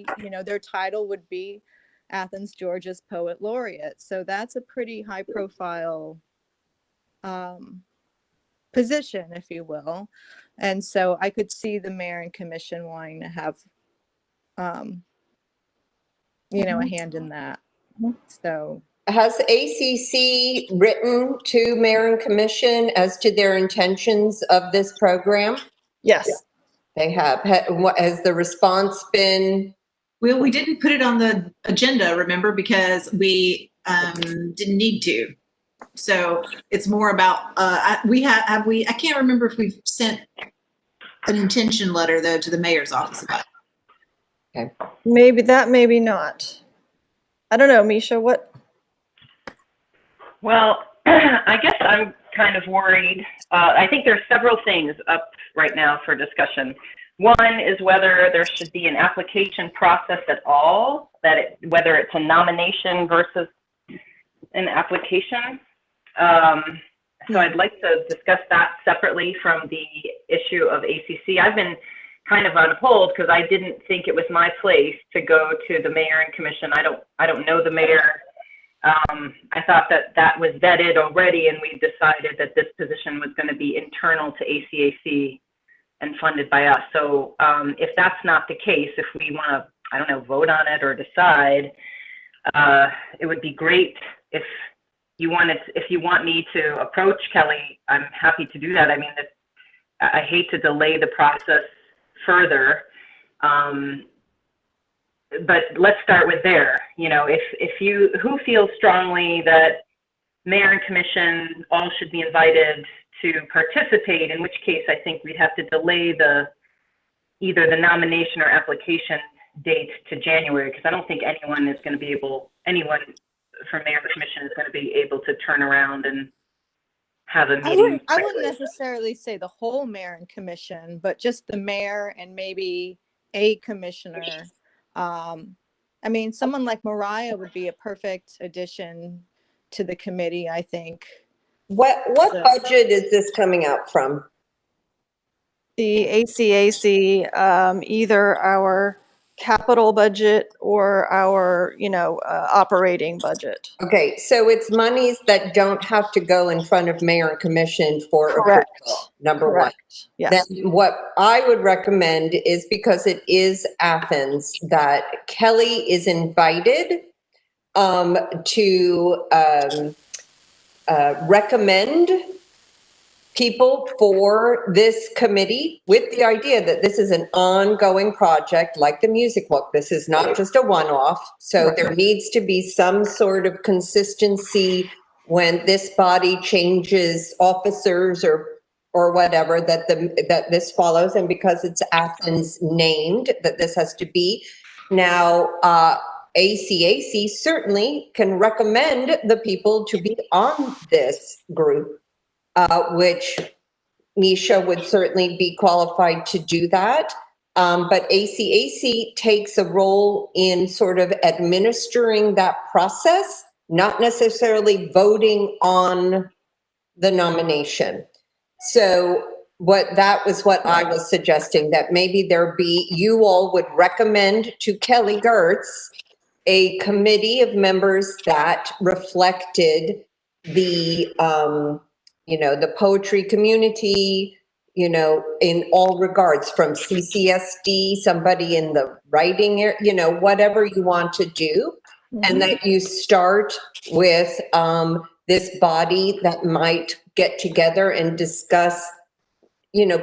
their title would be Athens, Georgia's Poet Laureate. So that's a pretty high profile position, if you will. And so I could see the mayor and commission wanting to have, a hand in that. So has ACC written to mayor and commission as to their intentions of this program? Yes. They have. Has the response been? Well, we didn't put it on the agenda, remember, because we didn't need to. So it's more about, I can't remember if we've sent an intention letter though to the mayor's office about it. Okay. Maybe not. I don't know, Misha, what? Well, I guess kind of worried. I think there's several things up right now for discussion. One is whether there should be an application process at all, whether it's a nomination versus an application. So I'd like to discuss that separately from the issue of ACC. I've been kind of on hold because I didn't think it was my place to go to the mayor and commission. I don't know the mayor. I thought that was vetted already, and we decided that this position was going to be internal to ACAC and funded by us. So if that's not the case, if we want to, I don't know, vote on it or decide, it would be great if you want me to approach Kelly, I'm happy to do that. I mean, I hate to delay the process further. But let's start with there. You know, who feels strongly that mayor and commission all should be invited to participate, in which case I think we'd have to delay either the nomination or application date to January, because I don't think anyone from mayor and commission is going to be able to turn around and have a meeting. I wouldn't necessarily say the whole mayor and commission, but just the mayor and maybe a commissioner. I mean, someone like Mariah would be a perfect addition to the committee, I think. What budget is this coming out from? The ACAC, either our capital budget or our, operating budget. Okay, so it's monies that don't have to go in front of mayor and commission for Correct. approval, number Correct. one. Yes. Then what I would recommend is, because it is Athens, that Kelly is invited to recommend people for this committee, with the idea that this is an ongoing project like the music walk. This is not just a one-off. So there needs to be some sort of consistency when this body changes officers or whatever, that this follows. And because it's Athens named, that this has to be. Now, ACAC certainly can recommend the people to be on this group, which Misha would certainly be qualified to do that. But ACAC takes a role in sort of administering that process, not necessarily voting on the nomination. So that was what I was suggesting, that maybe you all would recommend to Kelly Gertz a committee of members that reflected the poetry community, in all regards, from CCSD, somebody in the writing area, whatever you want to do. And that you start with this body that might get together and discuss,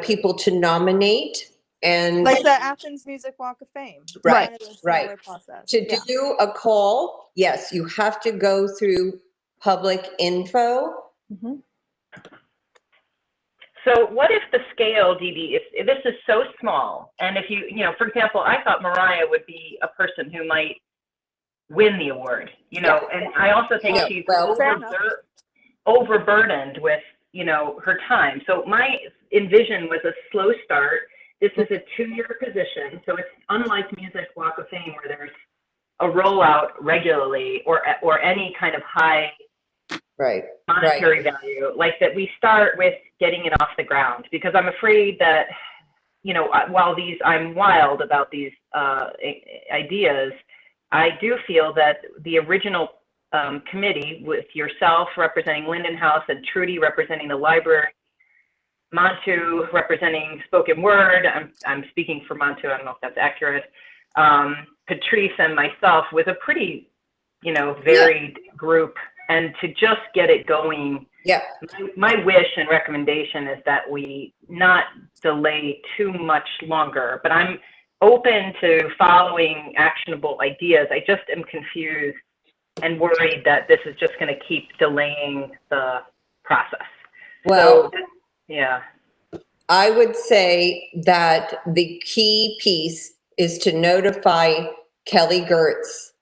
people to nominate. And like the Athens Music Walk of Fame. Right, Kind of a right. similar process. To do a call, yes, you have to go through public info. So what if the scale, Dee Dee, if this is so small, and if for example, I thought Mariah would be a person who might win the award, and I also think she's overburdened with, her time. So my envision was a slow start. This is a 2-year position, so it's unlike Music Walk of Fame where there's a rollout regularly or any kind of high monetary value, like that we start with getting it off the ground, because I'm afraid that, while I'm wild about these ideas, I do feel that the original committee, with yourself representing Linden House and Trudy representing the library, Montu representing spoken word, I'm speaking for Montu, I don't know if that's accurate, Patrice and myself, was a pretty, varied group. And to just get it going, my wish and recommendation is that we not delay too much longer. But I'm open to following actionable ideas. I just am confused and worried that this is just going to keep delaying the process. Well, yeah. I would say that the key piece is to notify Kelly Gertz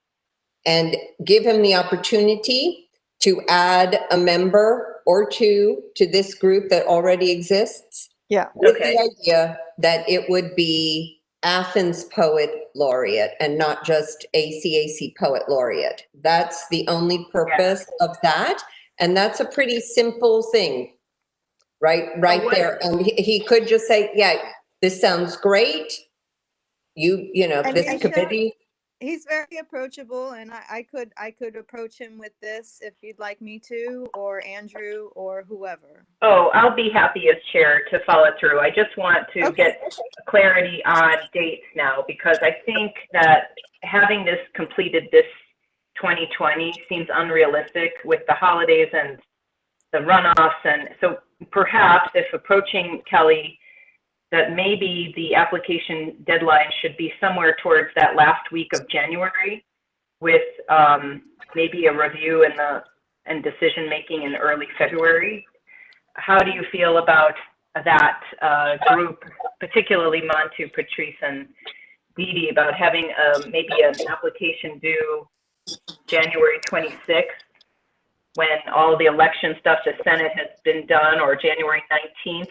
and give him the opportunity to add a member or two to this group that already exists. Yeah. With Okay. the idea that it would be Athens Poet Laureate and not just ACAC Poet Laureate. That's the only purpose of that. And that's a pretty simple thing, right there. And he could just say, yeah, this sounds great. You know, And this he committee. He's very approachable, and I could approach him with this if you'd like me to, or Andrew, or whoever. Oh, I'll be happy as chair to follow through. I just want to get clarity on dates now, because I think that having this completed this 2020 seems unrealistic with the holidays and the runoffs. And so perhaps if approaching Kelly, that maybe the application deadline should be somewhere towards that last week of January, with maybe a review and decision making in early February. How do you feel about that group, particularly Montu, Patrice, and Dee Dee, about having maybe an application due January 26th, when all the election stuff, the Senate has been done, or January 19th?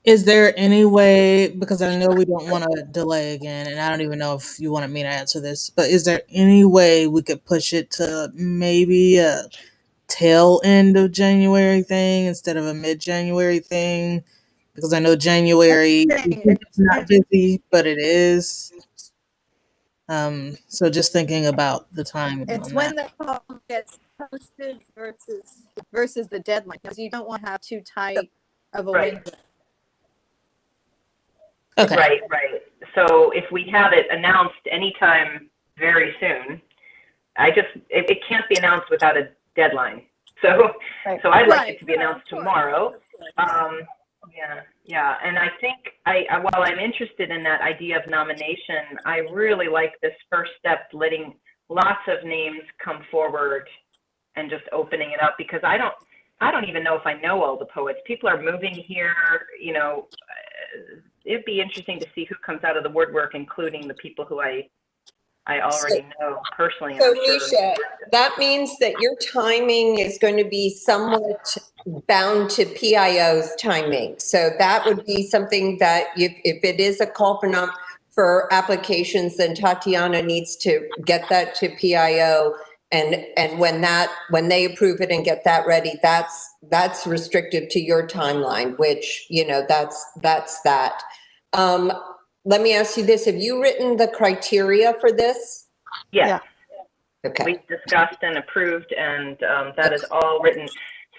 Is there any way, because I know we don't want to delay again, and I don't even know if you wanted me to answer this, but is there any way we could push it to maybe a tail end of January thing instead of a mid-January thing? Because I know January it's not busy, but it is. So just thinking about the timing. It's when the call gets posted versus the deadline, because you don't want to have too tight of a window. Okay. Right. So if we have it announced anytime very soon, it can't be announced without a deadline. So I'd like it to be announced tomorrow. Yeah. And I think while I'm interested in that idea of nomination, I really like this first step, letting lots of names come forward and just opening it up, because I don't even know if I know all the poets. People are moving here, you know. It'd be interesting to see who comes out of the woodwork, including the people who I already know personally. So, Misha, that means that your timing is going to be somewhat bound to PIO's timing. So that would be something that if it is a call for applications, then Tatiana needs to get that to PIO. And when they approve it and get that ready, that's restrictive to your timeline, which, you know, that's that. Let me ask you this. Have you written the criteria for this? Yes. Yeah. Okay. We discussed and approved, and that is all written.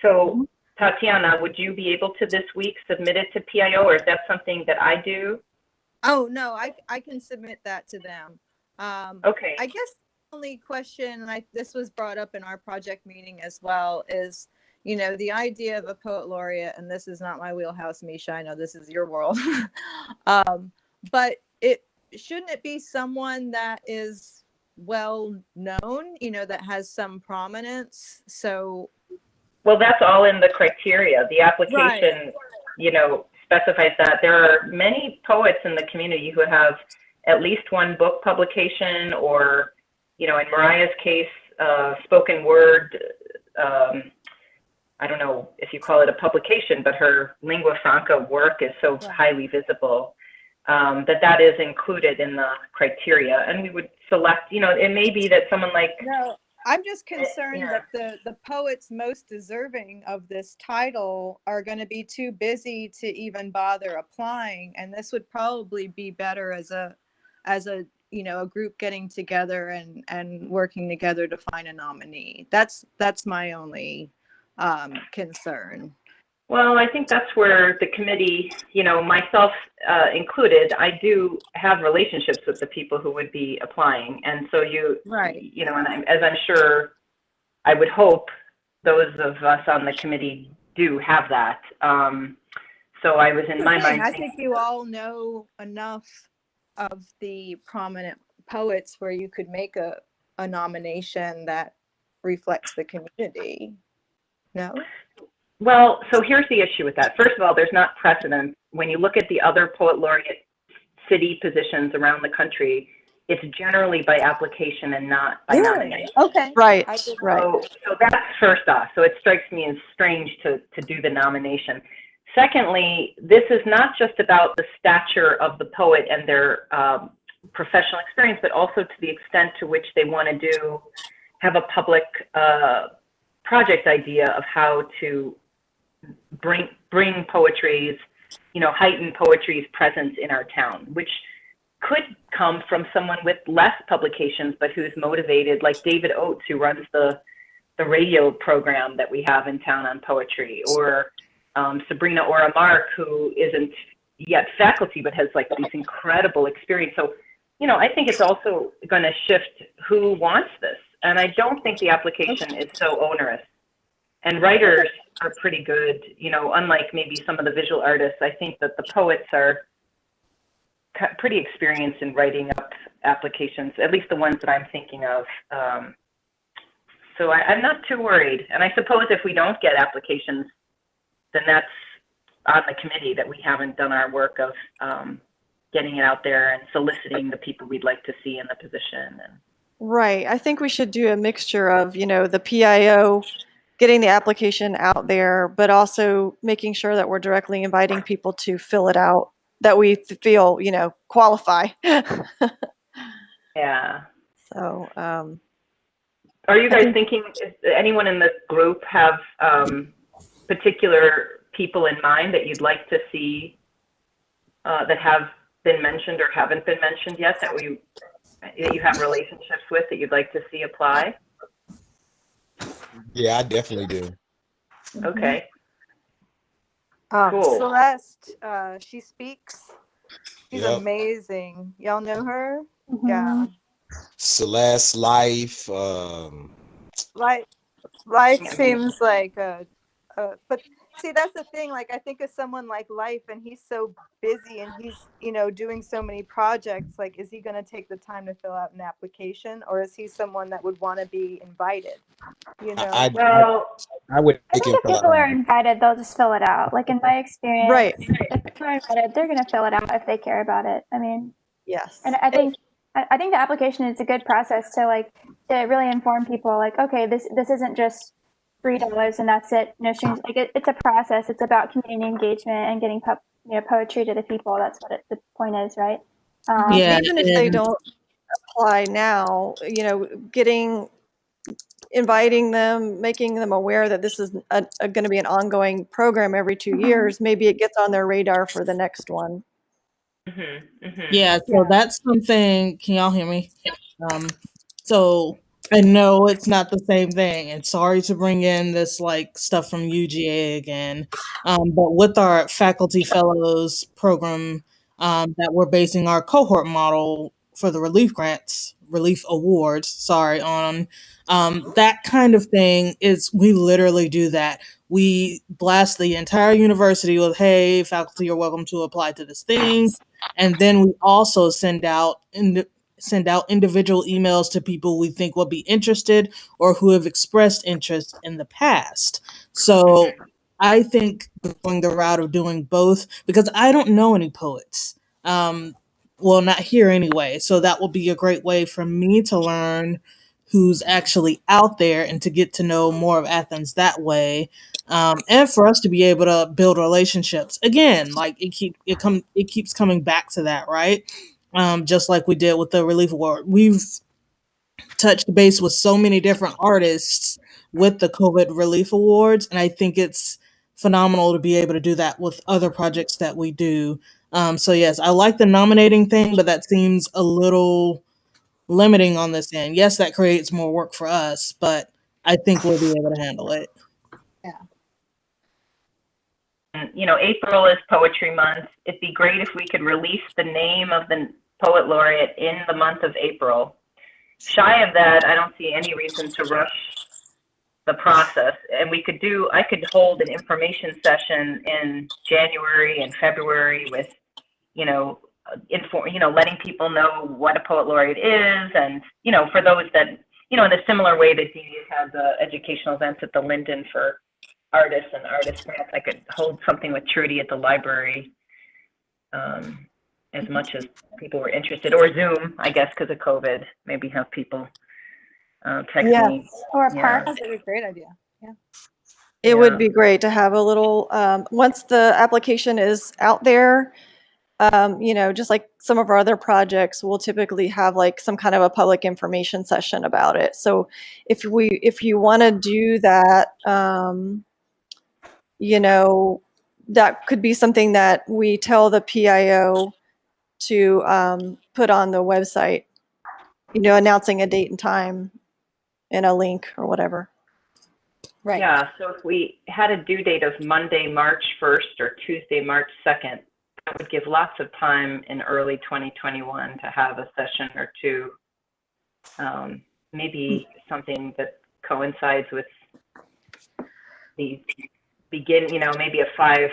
So Tatiana, would you be able to this week submit it to PIO, or is that something that I do? Oh, no, I can submit that to them. Okay. I guess the only question, and this was brought up in our project meeting as well, is, you know, the idea of a poet laureate, and this is not my wheelhouse, Misha, I know this is your world. But shouldn't it be someone that is well known, you know, that has some prominence? So, well, that's all in the criteria. The application, you know, specifies that. There are many poets in the community who have at least one book publication, or, you know, in Mariah's case, spoken word. I don't know if you call it a publication, but her lingua franca work is so highly visible. That is included in the criteria, and we would select, you know, it may be that someone like. No, I'm just concerned that the poets most deserving of this title are going to be too busy to even bother applying, and this would probably be better as a you know, a group getting together and working together to find a nominee. That's my only concern. Well, I think that's where the committee, you know, myself included, I do have relationships with the people who would be applying. And so you know, and as I'm sure, I would hope those of us on the committee do have that. So I was in my mind. I think you all know enough of the prominent poets where you could make a nomination that reflects the community. No? Well, so here's the issue with that. First of all, there's not precedent. When you look at the other poet laureate city positions around the country, it's generally by application and not by nomination. Okay. Right, right. So that's first off. So it strikes me as strange to do the nomination. Secondly, this is not just about the stature of the poet and their professional experience, but also to the extent to which they want to have a public project idea of how to bring poetry's, heighten poetry's presence in our town, which could come from someone with less publications, but who's motivated, like David Oates, who runs the radio program that we have in town on poetry, or Sabrina Oramark, who isn't yet faculty, but has like these incredible experience. So, I think it's also going to shift who wants this. And I don't think the application is so onerous. And writers are pretty good, unlike maybe some of the visual artists. I think that the poets are pretty experienced in writing up applications, at least the ones that I'm thinking of. So I'm not too worried. And I suppose if we don't get applications, then that's on the committee, that we haven't done our work of getting it out there and soliciting the people we'd like to see in the position. Right. I think we should do a mixture of, the PIO, getting the application out there, but also making sure that we're directly inviting people to fill it out, that we feel, qualify. Yeah. So, are you guys thinking, does anyone in this group have particular people in mind that you'd like to see that have been mentioned or haven't been mentioned yet, that you have relationships with, that you'd like to see apply? Yeah, I definitely do. Okay. Cool. Celeste, she speaks. She's amazing. Y'all know her? Mm-hmm. Yeah. Celeste, Life. Life seems like but see, that's the thing. Like, I think of someone like Life, and he's so busy, and he's, doing so many projects. Like, is he going to take the time to fill out an application, or is he someone that would want to be invited? I would. I think if people are invited, they'll just fill it out. Like, in my experience, right. If people are invited, they're going to fill it out if they care about it. I mean, yes. And I think the application is a good process to really inform people. Like, okay, this isn't just $3 and that's it. No strings. Like, it's a process. It's about community engagement and getting poetry to the people. That's what the point is, right? Even if they don't apply now, inviting them, making them aware that this is going to be an ongoing program every 2 years, maybe it gets on their radar for the next one. Yeah, so that's something. Can y'all hear me? So I know it's not the same thing, and sorry to bring in this stuff from UGA again, but with our faculty fellows program that we're basing our cohort model for the relief awards, on, that kind of thing is, we literally do that. We blast the entire university with, hey, faculty, you're welcome to apply to this thing. And then we also send out individual emails to people we think will be interested or who have expressed interest in the past. So I think going the route of doing both, because I don't know any poets. Well, not here anyway. So that will be a great way for me to learn who's actually out there and to get to know more of Athens that way. And for us to be able to build relationships again, it keeps coming back to that, right? Just like we did with the Relief Award, we've touched base with so many different artists with the COVID Relief Awards, and I think it's phenomenal to be able to do that with other projects that we do. So yes, I like the nominating thing, but that seems a little limiting on this end. Yes, that creates more work for us, but I think we'll be able to handle it. April is Poetry Month. It'd be great if we could release the name of the poet laureate in the month of April. Shy of that, I don't see any reason to rush the process. And I could hold an information session in January and February with, letting people know what a poet laureate is, and for those that, in a similar way that Dee has educational events at the Linden for artists and artist grants, I could hold something with Trudy at the library, and as much as people were interested, or Zoom, I guess, because of COVID. Maybe have people text me. Or Yeah. That's a great idea. Yeah. It would be great to have a little, once the application is out there, you know, just like some of our other projects, we'll typically have like some kind of a public information session about it. So if you want to do that, you know, that could be something that we tell the PIO to put on the website, you know, announcing a date and time and a link or whatever. Right. Yeah, so if we had a due date of Monday, March 1st or Tuesday, March 2nd, that would give lots of time in early 2021 to have a session or two, maybe something that coincides with the begin, you know, maybe a 5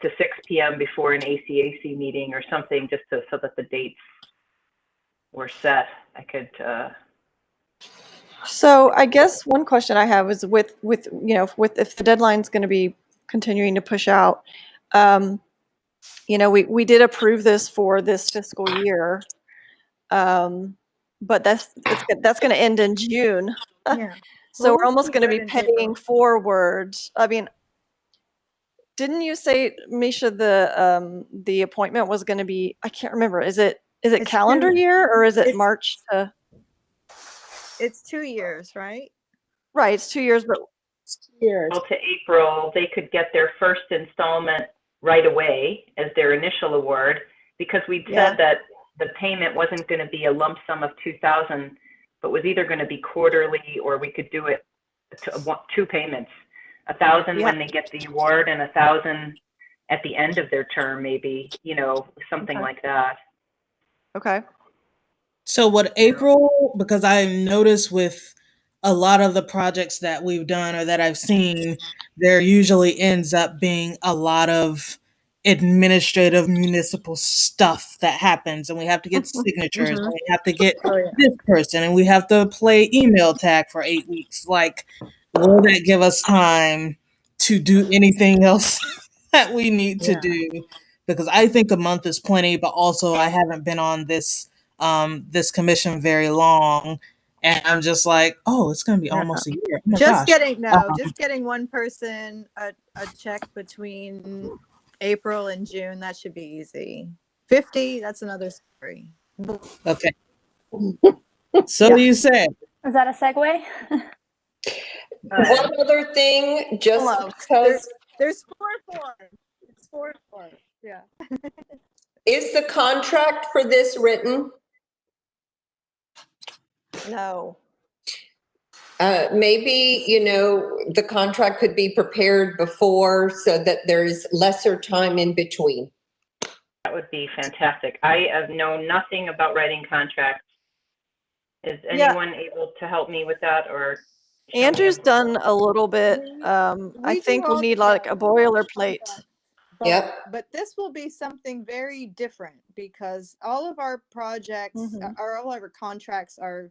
to 6 p.m. before an ACAC meeting or something, just so that the dates were set. I could. So I guess one question I have is with you know, with if the deadline's going to be continuing to push out, you know, we did approve this for this fiscal year, but that's going to end in June. Yeah. So Well, we're almost see going to good be in paying April. forward. I mean, didn't you say, Misha, the appointment was going to be? I can't remember. Is it It's calendar year or is it it's- March to? It's 2 years, right? Right, it's 2 years, but Years. To April, they could get their first installment right away as their initial award, because we'd said that the payment wasn't going to be a lump sum of 2,000, but was either going to be quarterly, or we could do it to 2 payments, 1,000 when they get the award and 1,000 at the end of their term, maybe, you know, something like that. Okay. So what April, because I noticed with a lot of the projects that we've done or that I've seen, there usually ends up being a lot of administrative municipal stuff that happens, and we have to get signatures, and we have to get this person, and we have to play email tag for 8 weeks. Like, will that give us time to do anything else that we need to do? Because I think a month is plenty, but also I haven't been on this this commission very long, and I'm just like, oh, it's gonna be almost a year. Oh my Just gosh. getting one person a check between April and June, that should be easy. 50, that's another story. Okay. So you said. Is that a segue? One other thing, just because there's 4 forms. It's 4 forms. Yeah. is the contract for this written? No. Maybe, you know, the contract could be prepared before so that there's lesser time in between. That would be fantastic. I have known nothing about writing contracts. Is anyone able to help me with that, or? Andrew's done a little bit. I think we need like a boilerplate. But this will be something very different, because all of our projects or all of our contracts are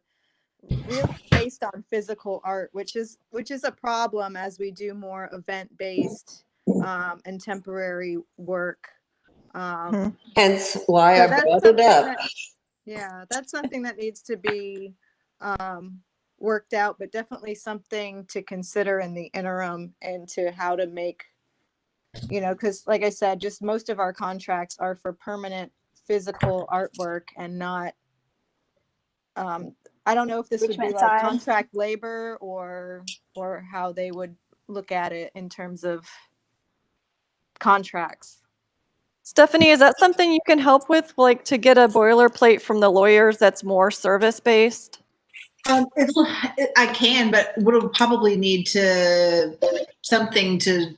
really based on physical art, which is a problem as we do more event-based and temporary work. Hence why I brought it up. That's something that needs to be worked out, but definitely something to consider in the interim, and to how to make, you know, because like I said, just most of our contracts are for permanent physical artwork and not, I don't know if this would be like contract labor or how they would look at it in terms of contracts. Stephanie, is that something you can help with, like to get a boilerplate from the lawyers that's more service-based? I can, but we'll probably need to something to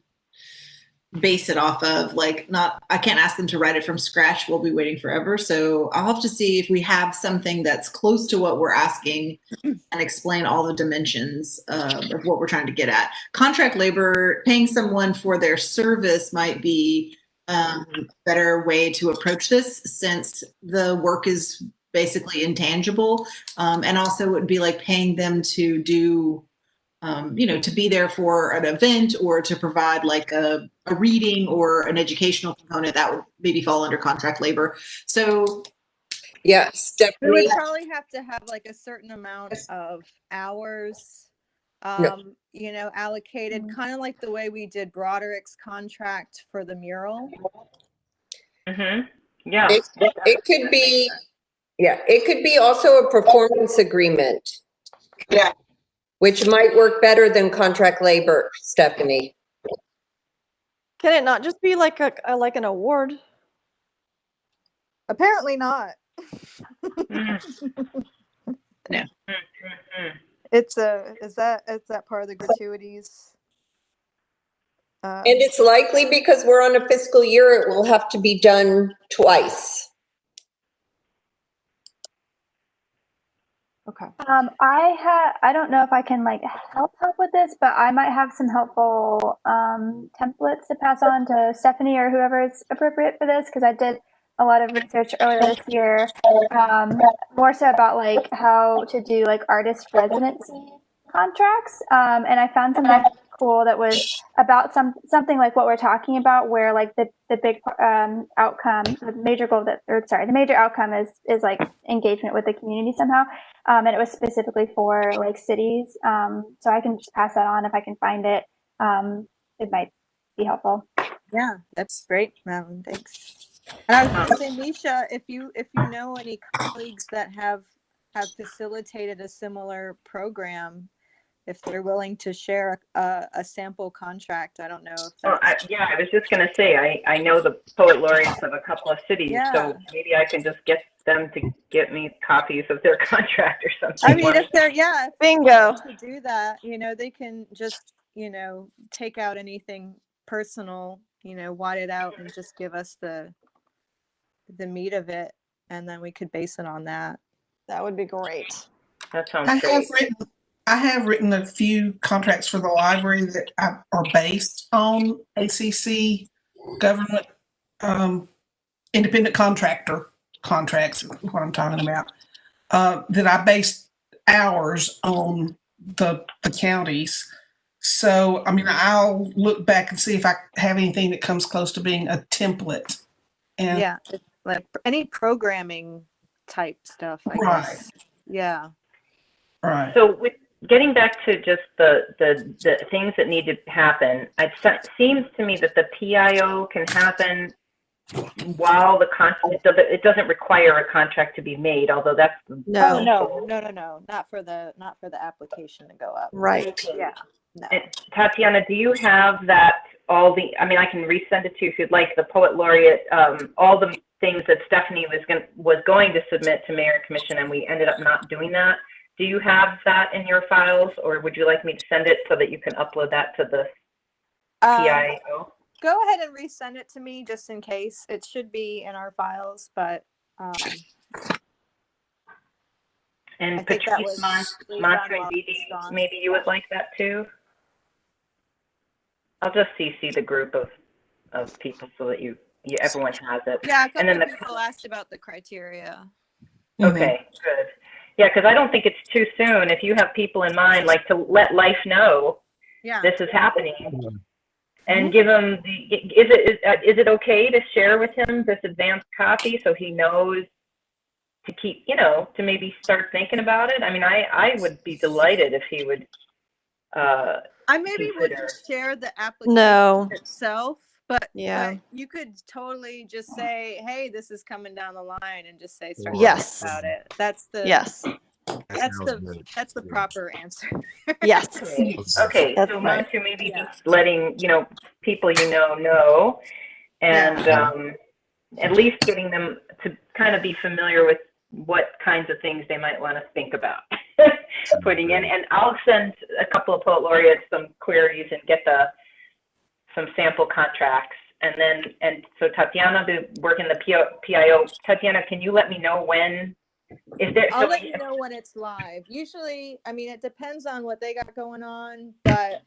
base it off of. Like, I can't ask them to write it from scratch. We'll be waiting forever. So I'll have to see if we have something that's close to what we're asking and explain all the dimensions of what we're trying to get at. Contract labor, paying someone for their service might be a better way to approach this, since the work is basically intangible. And also it would be like paying them to do to be there for an event or to provide like a reading or an educational component, that would maybe fall under contract labor. So yes, we definitely. would probably have to have like a certain amount of hours, allocated, kind of like the way we did Broderick's contract for the mural. Mm-hmm. Yeah. It could be, it could be also a performance agreement. Yeah. Which might work better than contract labor, Stephanie. Can it not just be like like an award? Apparently not. No. Is that part of the gratuities? And it's likely because we're on a fiscal year, it will have to be done twice. Okay. I don't know if I can like help with this, but I might have some helpful templates to pass on to Stephanie or whoever is appropriate for this, because I did a lot of research earlier this year, more so about like how to do like artist residency contracts, and I found something cool that was about something like what we're talking about, where like the big outcome, the major goal the major outcome is like engagement with the community somehow, and it was specifically for like cities. So I can just pass that on if I can find it. It might be helpful. Yeah, that's great, Madeline. Thanks. And I was going to say, Misha, if you know any colleagues that have facilitated a similar program, if they're willing to share a sample contract, I don't know if that's... I was just going to say, I know the poet laureates of a couple of cities, so maybe I can just get them to get me copies of their contract or something. I mean, if they're bingo to do that, they can just take out anything personal, wad it out and just give us the meat of it, and then we could base it on that. That would be great. That sounds great. I have written a few contracts for the library that are based on ACC government independent contractor contracts, what I'm talking about, that I based ours on the counties. So, I mean, I'll look back and see if I have anything that comes close to being a template. And it's like any programming type stuff, I guess. Yeah. Right. So with getting back to just the things that need to happen, it seems to me that the PIO can happen while the contract, it doesn't require a contract to be made, although that's no, not for the application to go up. Right. Yeah. No. Tatiana, do you have that, I mean, I can resend it to you if you'd like, the poet laureate, all the things that Stephanie was going to submit to Mayor and Commission, and we ended up not doing that. Do you have that in your files, or would you like me to send it so that you can upload that to the PIO? Go ahead and resend it to me just in case. It should be in our files, but and Patrice Montrevidi, maybe you would like that too? I'll just CC the group of people so that everyone has it. Yeah, a couple of people asked about the criteria. Okay, good. Yeah, because I don't think it's too soon. If you have people in mind, like to let Life know this is happening, and give him is it okay to share with him this advanced copy so he knows to keep, to maybe start thinking about it? I mean, I would be delighted if he would. I maybe wouldn't share the application itself, but you could totally just say, "Hey, this is coming down the line," and just say, "Start thinking about it." That's the that's the proper answer. Yes. Okay. So Montu, maybe just letting people know, and at least getting them to kind of be familiar with what kinds of things they might want to think about putting in. And I'll send a couple of poet laureates some queries and get some sample contracts. And so Tatiana will work in the PIO. Tatiana, can you let me know when? I'll let you know when it's live. Usually, I mean, it depends on what they got going on, but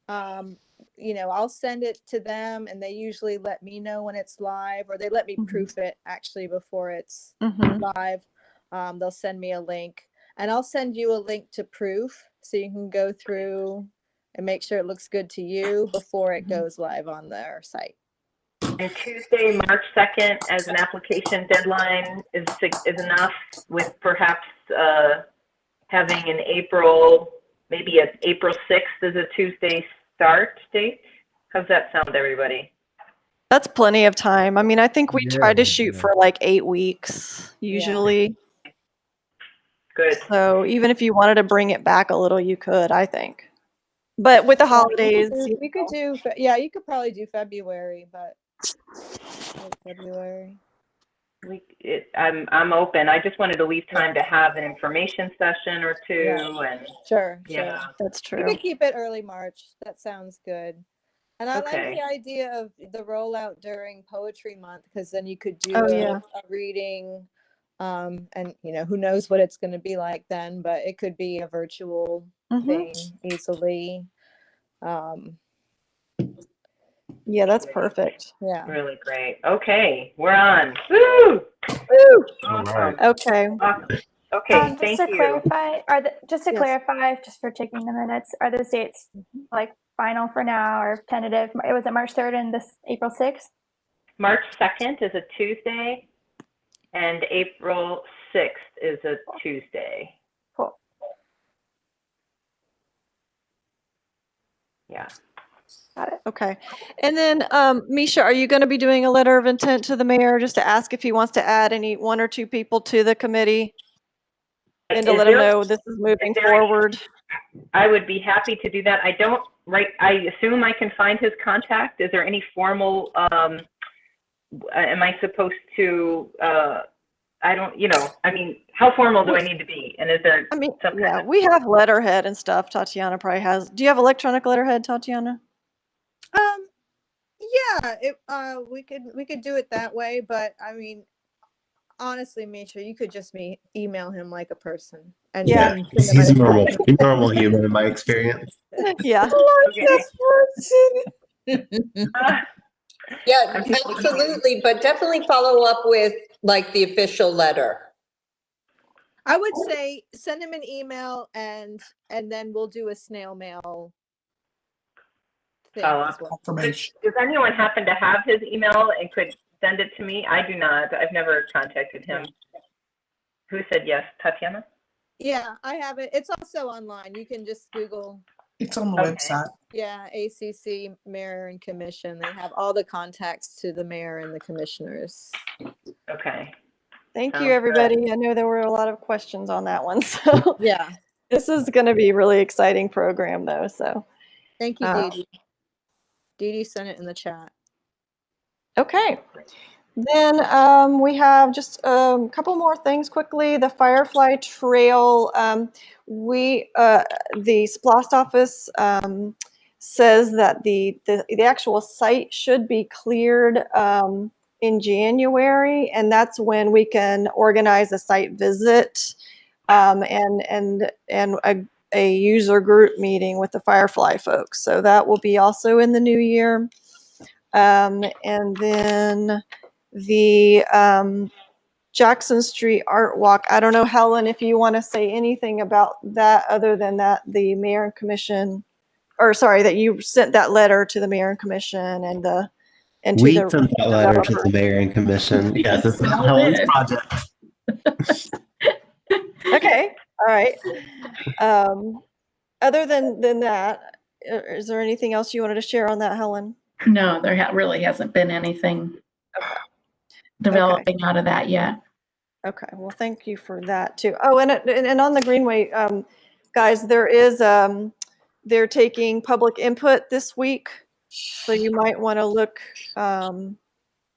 I'll send it to them, and they usually let me know when it's live, or they let me proof it actually before it's live. They'll send me a link, and I'll send you a link to proof so you can go through and make sure it looks good to you before it goes live on their site. And Tuesday, March 2nd, as an application deadline is enough, with perhaps having an April, maybe an April 6th as a Tuesday start date. How's that sound, everybody? That's plenty of time. I mean, I think we try to shoot for like 8 weeks usually. Yeah. Good. So even if you wanted to bring it back a little, you could, I think. But with the holidays, we could do, yeah, you could probably do February, but February. I'm open. I just wanted to leave time to have an information session or two, and sure, that's true. We could keep it early March. That sounds good. And I like the idea of the rollout during Poetry Month, because then you could do a reading, and who knows what it's going to be like then, but it could be a virtual thing easily. Yeah, that's perfect. Yeah. Really great. Okay, we're on. Woo! Woo! Awesome. Right. Okay. Awesome. Okay, thank you. Clarify, clarify, just for taking the minutes, are those dates like final for now or tentative? It was March 3rd and this April 6th? March 2nd is a Tuesday, and April 6th is a Tuesday. Cool. Yeah. Got it. Okay. And then, Misha, are you going to be doing a letter of intent to the mayor just to ask if he wants to add any 1 or 2 people to the committee and to let him know this is moving forward? I would be happy to do that. I assume I can find his contact. Is there any formal, am I supposed to, how formal do I need to be? And is there we have letterhead and stuff. Tatiana probably has. Do you have electronic letterhead, Tatiana? Yeah, we could do it that way, but I mean, honestly, Misha, you could just email him like a person. And he's a normal human in my experience. Yeah. Yeah, absolutely, but definitely follow up with like the official letter. I would say send him an email and then we'll do a snail mail thing as well. Does anyone happen to have his email and could send it to me? I do not. I've never contacted him. Who said yes? Tatiana? Yeah, I have it. It's also online. You can just Google. It's on the website. Yeah, ACC, Mayor and Commission. They have all the contacts to the mayor and the commissioners. Okay. Thank you, everybody. Good. I know there were a lot of questions on that one. So yeah, this is going to be a really exciting program, though. So thank you, Dee Dee. Dee Dee sent it in the chat. Okay. Then we have just a couple more things quickly. The Firefly Trail, the SPLOST office says that the actual site should be cleared in January, and that's when we can organize a site visit and a user group meeting with the Firefly folks. So that will be also in the new year. And then the Jackson Street Art Walk. I don't know, Helen, if you want to say anything about that other than that the mayor and commission, or sorry, that you sent that letter to the mayor and commission and we sent that letter to the mayor and commission. Yes, it's not Helen's project. Okay, all right. Other than that, is there anything else you wanted to share on that, Helen? No, there really hasn't been anything developing out of that yet. Okay, well, thank you for that too. Oh, and on the Greenway, guys, they're taking public input this week, so you might want to look, and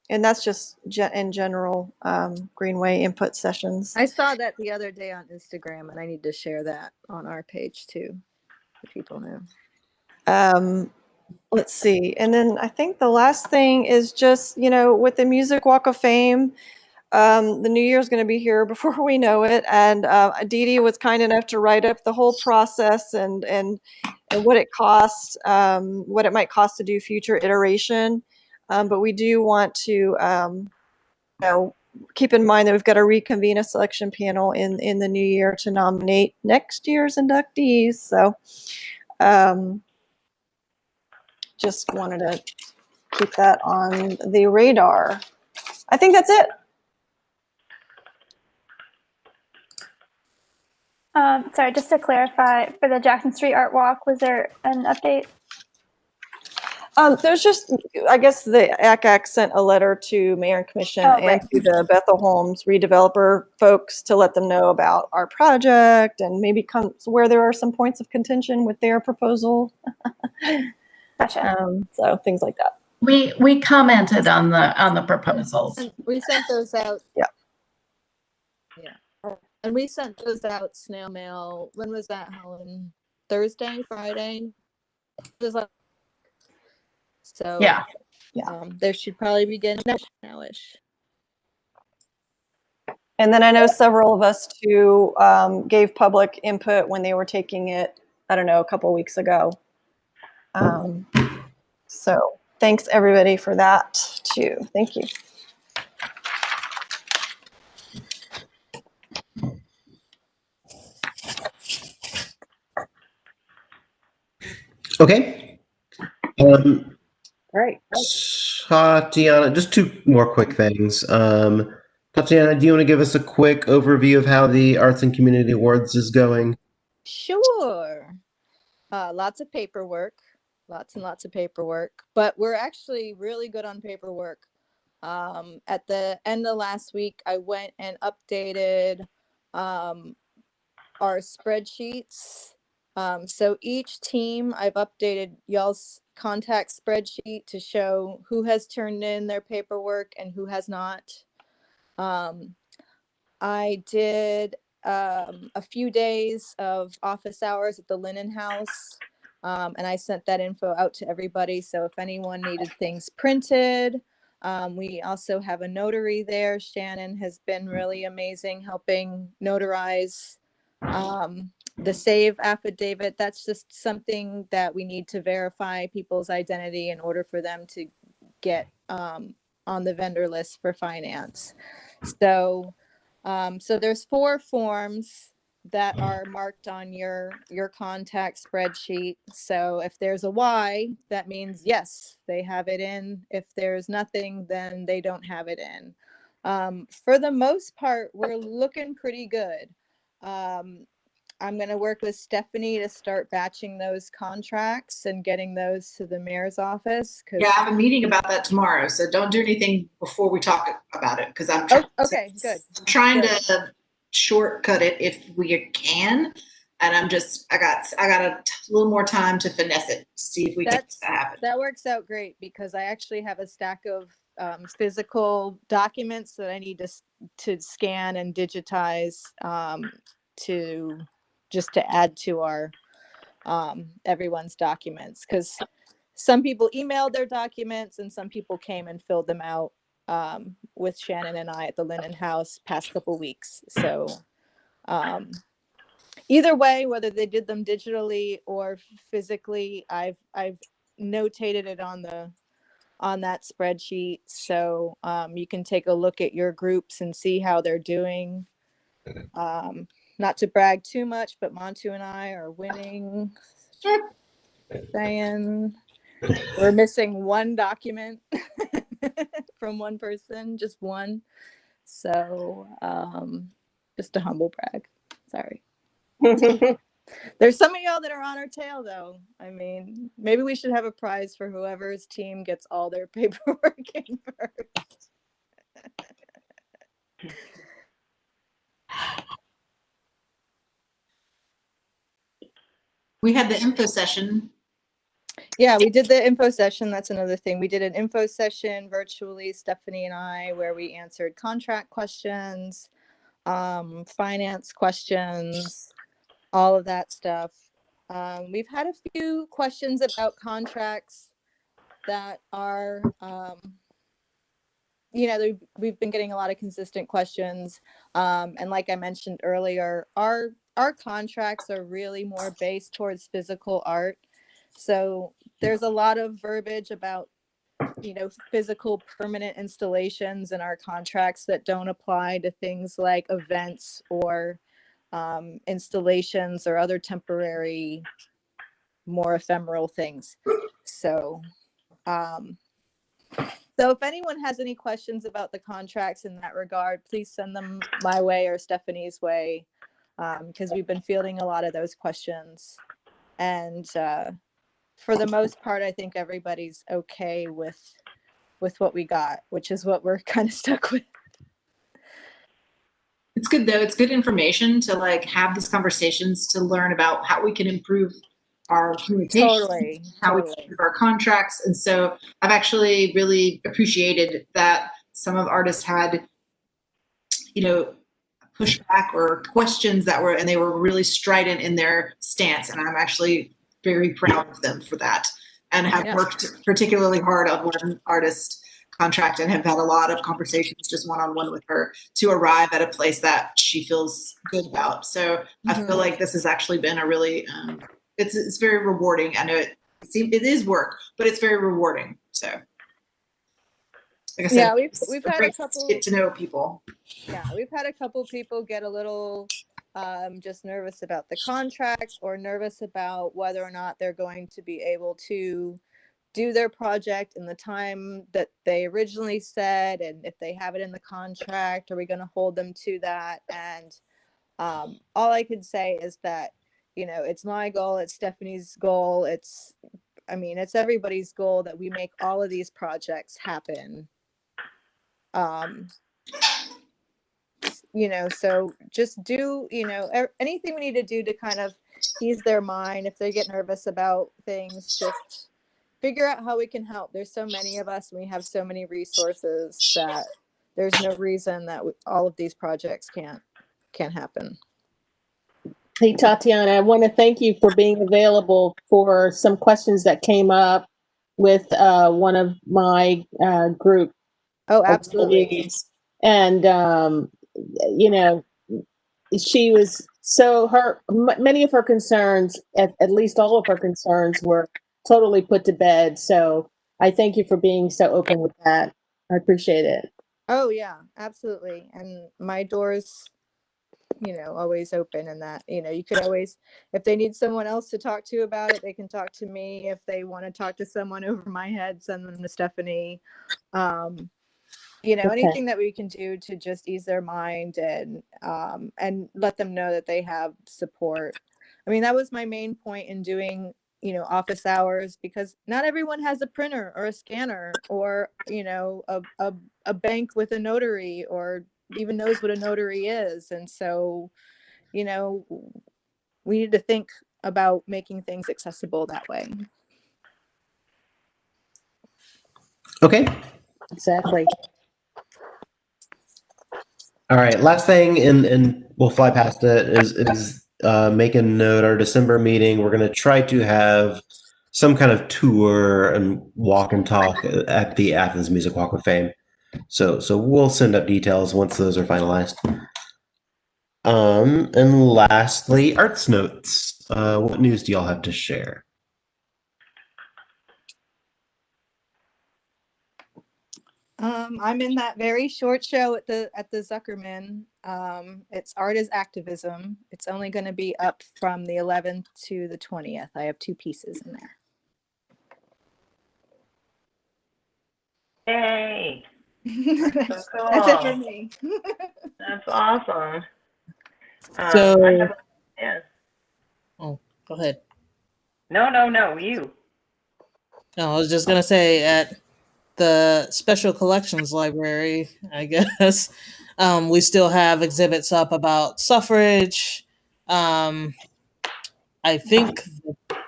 that's just in general Greenway input sessions. I saw that the other day on Instagram, and I need to share that on our page too, so people know. Let's see. And then I think the last thing is just, with the Music Walk of Fame, the new year is going to be here before we know it. And Dee Dee was kind enough to write up the whole process and what it costs, what it might cost to do future iteration. But we do want to, keep in mind that we've got to reconvene a selection panel in the new year to nominate next year's inductees. So just wanted to keep that on the radar. I think that's it. Sorry, just to clarify, for the Jackson Street Art Walk, was there an update? There's just, I guess the ACAC sent a letter to Mayor and Commission and to the Bethel Homes redeveloper folks to let them know about our project and maybe where there are some points of contention with their proposal. Gotcha. So things like that. We commented on the proposals. And we sent those out. Yeah. Yeah. And we sent those out snail mail. When was that, Helen? Thursday, Friday? It was like, so yeah. There should probably be getting now-ish. And then I know several of us too gave public input when they were taking it, I don't know, a couple of weeks ago. So thanks everybody for that too. Thank you. Okay. Great. Tatiana, just two more quick things. Tatiana, do you want to give us a quick overview of how the Arts and Community Awards is going? Sure. Lots of paperwork, lots and lots of paperwork, but we're actually really good on paperwork. At the end of last week, I went and updated our spreadsheets. So each team, I've updated y'all's contact spreadsheet to show who has turned in their paperwork and who has not. I did a few days of office hours at the Linen House, and I sent that info out to everybody. So if anyone needed things printed, we also have a notary there. Shannon has been really amazing helping notarize the save affidavit. That's just something that we need to verify people's identity in order for them to get on the vendor list for finance. So there's 4 forms that are marked on your contact spreadsheet. So if there's a Y, that means yes, they have it in. If there's nothing, then they don't have it in. For the most part, we're looking pretty good. I'm going to work with Stephanie to start batching those contracts and getting those to the mayor's office. Yeah, I have a meeting about that tomorrow, so don't do anything before we talk about it, because I'm good. I'm trying to shortcut it if we can, and I got a little more time to finesse it to see if we can make that happen. That works out great because I actually have a stack of physical documents that I need to scan and digitize to add to our everyone's documents, because some people emailed their documents and some people came and filled them out with Shannon and I at the Linen House past couple weeks. So either way, whether they did them digitally or physically, I've notated it on that spreadsheet, so you can take a look at your groups and see how they're doing. Not to brag too much, but Montu and I are winning. Saying we're missing one document from one person, just one. So just a humble brag. Sorry. There's some of y'all that are on our tail, though. I mean, maybe we should have a prize for whoever's team gets all their paperwork in first. We had the info session. Yeah, we did the info session. That's another thing. We did an info session virtually, Stephanie and I, where we answered contract questions, finance questions, all of that stuff. We've had a few questions about contracts that are, we've been getting a lot of consistent questions. And like I mentioned earlier, our contracts are really more based towards physical art. So there's a lot of verbiage about physical permanent installations in our contracts that don't apply to things like events or installations or other temporary, more ephemeral things. So if anyone has any questions about the contracts in that regard, please send them my way or Stephanie's way, because we've been fielding a lot of those questions. And for the most part, I think everybody's okay with what we got, which is what we're kind of stuck with. It's good though. It's good information to like have these conversations to learn about how we can improve our communication, how we can improve our contracts. And so I've actually really appreciated that some of artists had, pushback or questions and they were really strident in their stance. And I'm actually very proud of them for that, and have worked particularly hard on one artist contract and have had a lot of conversations just one-on-one with her to arrive at a place that she feels good about. So I feel like this has actually been a really, it's very rewarding. I know it is work, but it's very rewarding. So like I said, we've had a couple get to know people. Yeah, we've had a couple people get a little just nervous about the contract or nervous about whether or not they're going to be able to do their project in the time that they originally said, and if they have it in the contract, are we going to hold them to that? And all I can say is that, it's my goal, it's Stephanie's goal, it's everybody's goal that we make all of these projects happen. So just do, anything we need to do to kind of ease their mind if they get nervous about things, just figure out how we can help. There's so many of us and we have so many resources that there's no reason that all of these projects can't happen. Hey, Tatiana, I want to thank you for being available for some questions that came up with one of my group. Oh, absolutely. And, she was many of her concerns, at least all of her concerns, were totally put to bed. So I thank you for being so open with that. I appreciate it. Oh yeah, absolutely. And my door's, always open, and that, you could always, if they need someone else to talk to about it, they can talk to me. If they want to talk to someone over my head, send them to Stephanie. Anything that we can do to just ease their mind and let them know that they have support. That was my main point in doing, office hours, because not everyone has a printer or a scanner or, a bank with a notary, or even knows what a notary is. And so, we need to think about making things accessible that way. Okay. Exactly. All right. Last thing, and we'll fly past it, is make a note. Our December meeting, we're going to try to have some kind of tour and walk and talk at the Athens Music Walk of Fame. So we'll send up details once those are finalized. And lastly, arts notes. What news do y'all have to share? I'm in that very short show at the Zuckerman. It's Art is Activism. It's only going to be up from the 11th to the 20th. I have 2 pieces in there. Yay! That's so cool. That's it for me. That's awesome. So, oh, go ahead. No, you. No, I was just gonna say, at the Special Collections Library, I guess, we still have exhibits up about suffrage. I think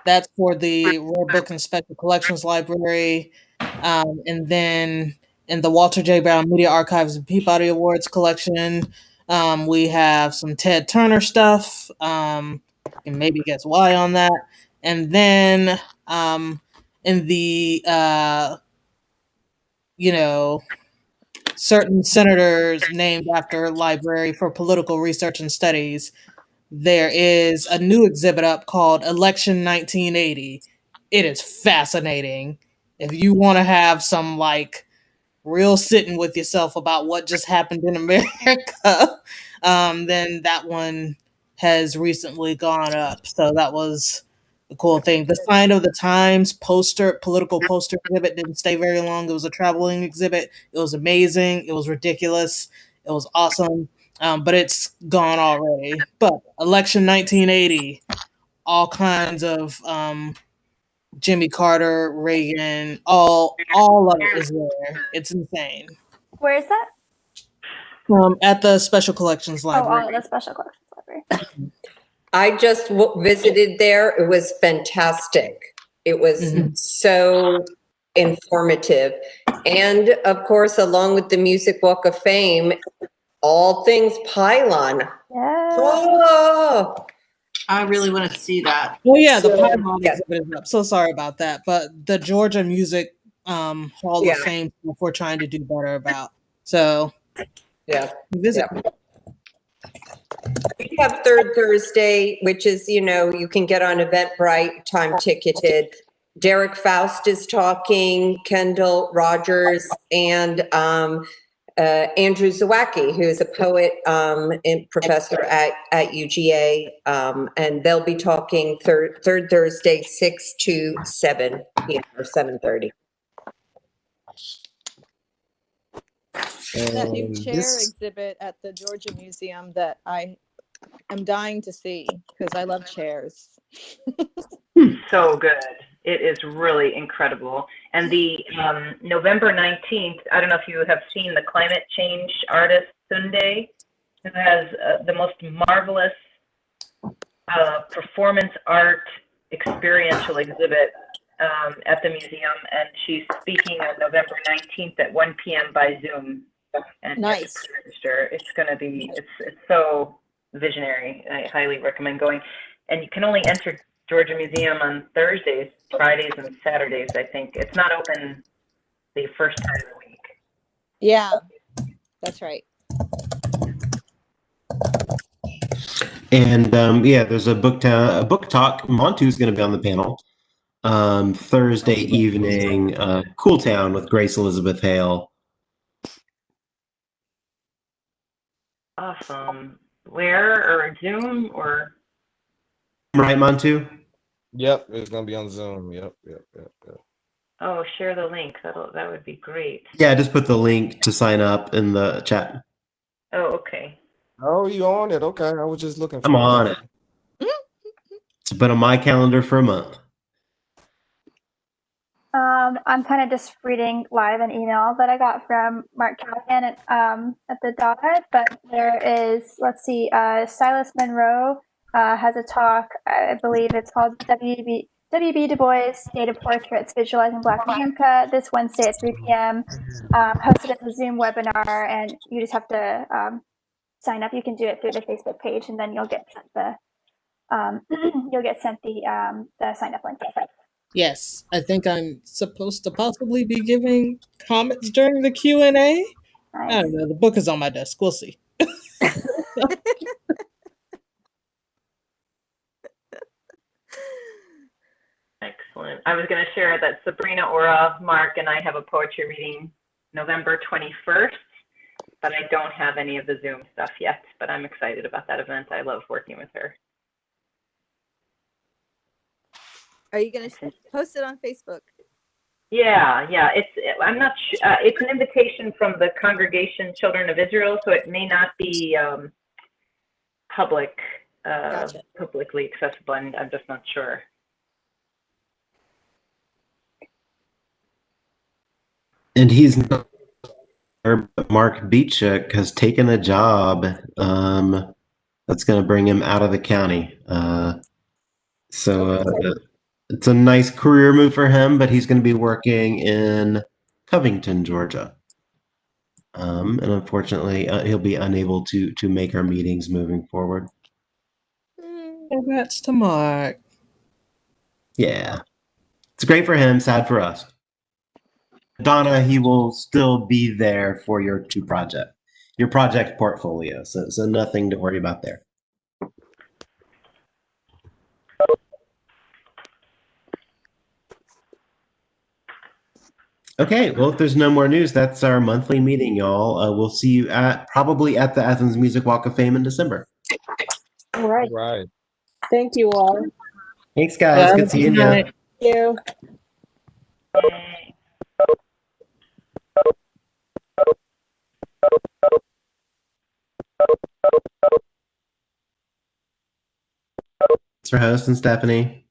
that's for the Rare Book and Special Collections Library. And then in the Walter J. Brown Media Archives and Peabody Awards collection, we have some Ted Turner stuff. And maybe guess why on that. And then in the certain senators named after Library for Political Research and Studies, there is a new exhibit up called Election 1980. It is fascinating. if you want to have some like real sitting with yourself about what just happened in America, then that one has recently gone up. So that was the cool thing. The Sign of the Times political poster exhibit didn't stay very long. It was a traveling exhibit. It was amazing. It was ridiculous. It was awesome. But it's gone already. But election 1980, all kinds of Jimmy Carter, Reagan, all of it is there. It's insane. Where is that? At the Special Collections Library. Oh, the Special Collections Library. I just visited there. It was fantastic. It was so informative. And of course, along with the Music Walk of Fame, all things pylon. Yeah. Oh, I really want to see that. Oh yeah, the So, pylon yeah. exhibit is up. So sorry about that. But the Georgia Music Hall of Fame stuff we're trying to do better about. So visit. Yeah. We have Third Thursday, which is, you can get on Eventbrite, time ticketed. Derek Faust is talking, Kendall Rogers, and Andrew Zawacki, who is a poet and professor at UGA, and they'll be talking third Thursday, 6 to 7 p.m. or 7:30. That new chair exhibit at the Georgia Museum that I am dying to see because I love chairs. So good. It is really incredible. And the November 19th, I don't know if you have seen the climate change artist Sunday, who has the most marvelous performance art experiential exhibit at the museum. And she's speaking on November 19th at 1 p.m. by Zoom. And nice. It's going to be, it's so visionary. I highly recommend going. And you can only enter Georgia Museum on Thursdays, Fridays, and Saturdays, I think. It's not open the first part of the week. Yeah, that's right. And there's a book talk. Montu's going to be on the panel Thursday evening. Cool Town with Grace Elizabeth Hale. Awesome. Where, or Zoom, or? Right, Montu? Yep, it's gonna be on Zoom. Yep. Oh, share the link. That would be great. Yeah, just put the link to sign up in the chat. Oh, okay. Oh, you on it? Okay, I was just looking for I'm on it. It's been on my calendar for a month. I'm kind of just reading live an email that I got from Mark Callahan at the Dot, but there is, let's see, Silas Monroe has a talk, I believe it's called W.B. Du Bois, Data Portraits, Visualizing Black America, this Wednesday at 3 p.m., hosted as a Zoom webinar, and you just have to sign up. You can do it through the Facebook page, and then you'll get sent the sign up link. Yes, I think I'm supposed to possibly be giving comments during the Q&A. Nice. I don't know. The book is on my desk. We'll see. Excellent. I was going to share that Sabrina Ora, Mark, and I have a poetry reading November 21st, but I don't have any of the Zoom stuff yet, but I'm excited about that event. I love working with her. Are you going to post it on Facebook? Yeah. I'm not sure. It's an invitation from the Congregation Children of Israel, so it may not be publicly accessible. I'm just not sure. And Mark Beachuk has taken a job that's going to bring him out of the county. So it's a nice career move for him, but he's going to be working in Covington, Georgia. And unfortunately, he'll be unable to make our meetings moving forward. Congrats to Mark. Yeah. It's great for him, sad for us. Donna, he will still be there for your project portfolio. So nothing to worry about there. Okay, well, if there's no more news, that's our monthly meeting, y'all. We'll see you probably at the Athens Music Walk of Fame in December. All right. All right. Thank you all. Thanks, guys. Good seeing you. Thank you. Thanks for hosting, Stephanie.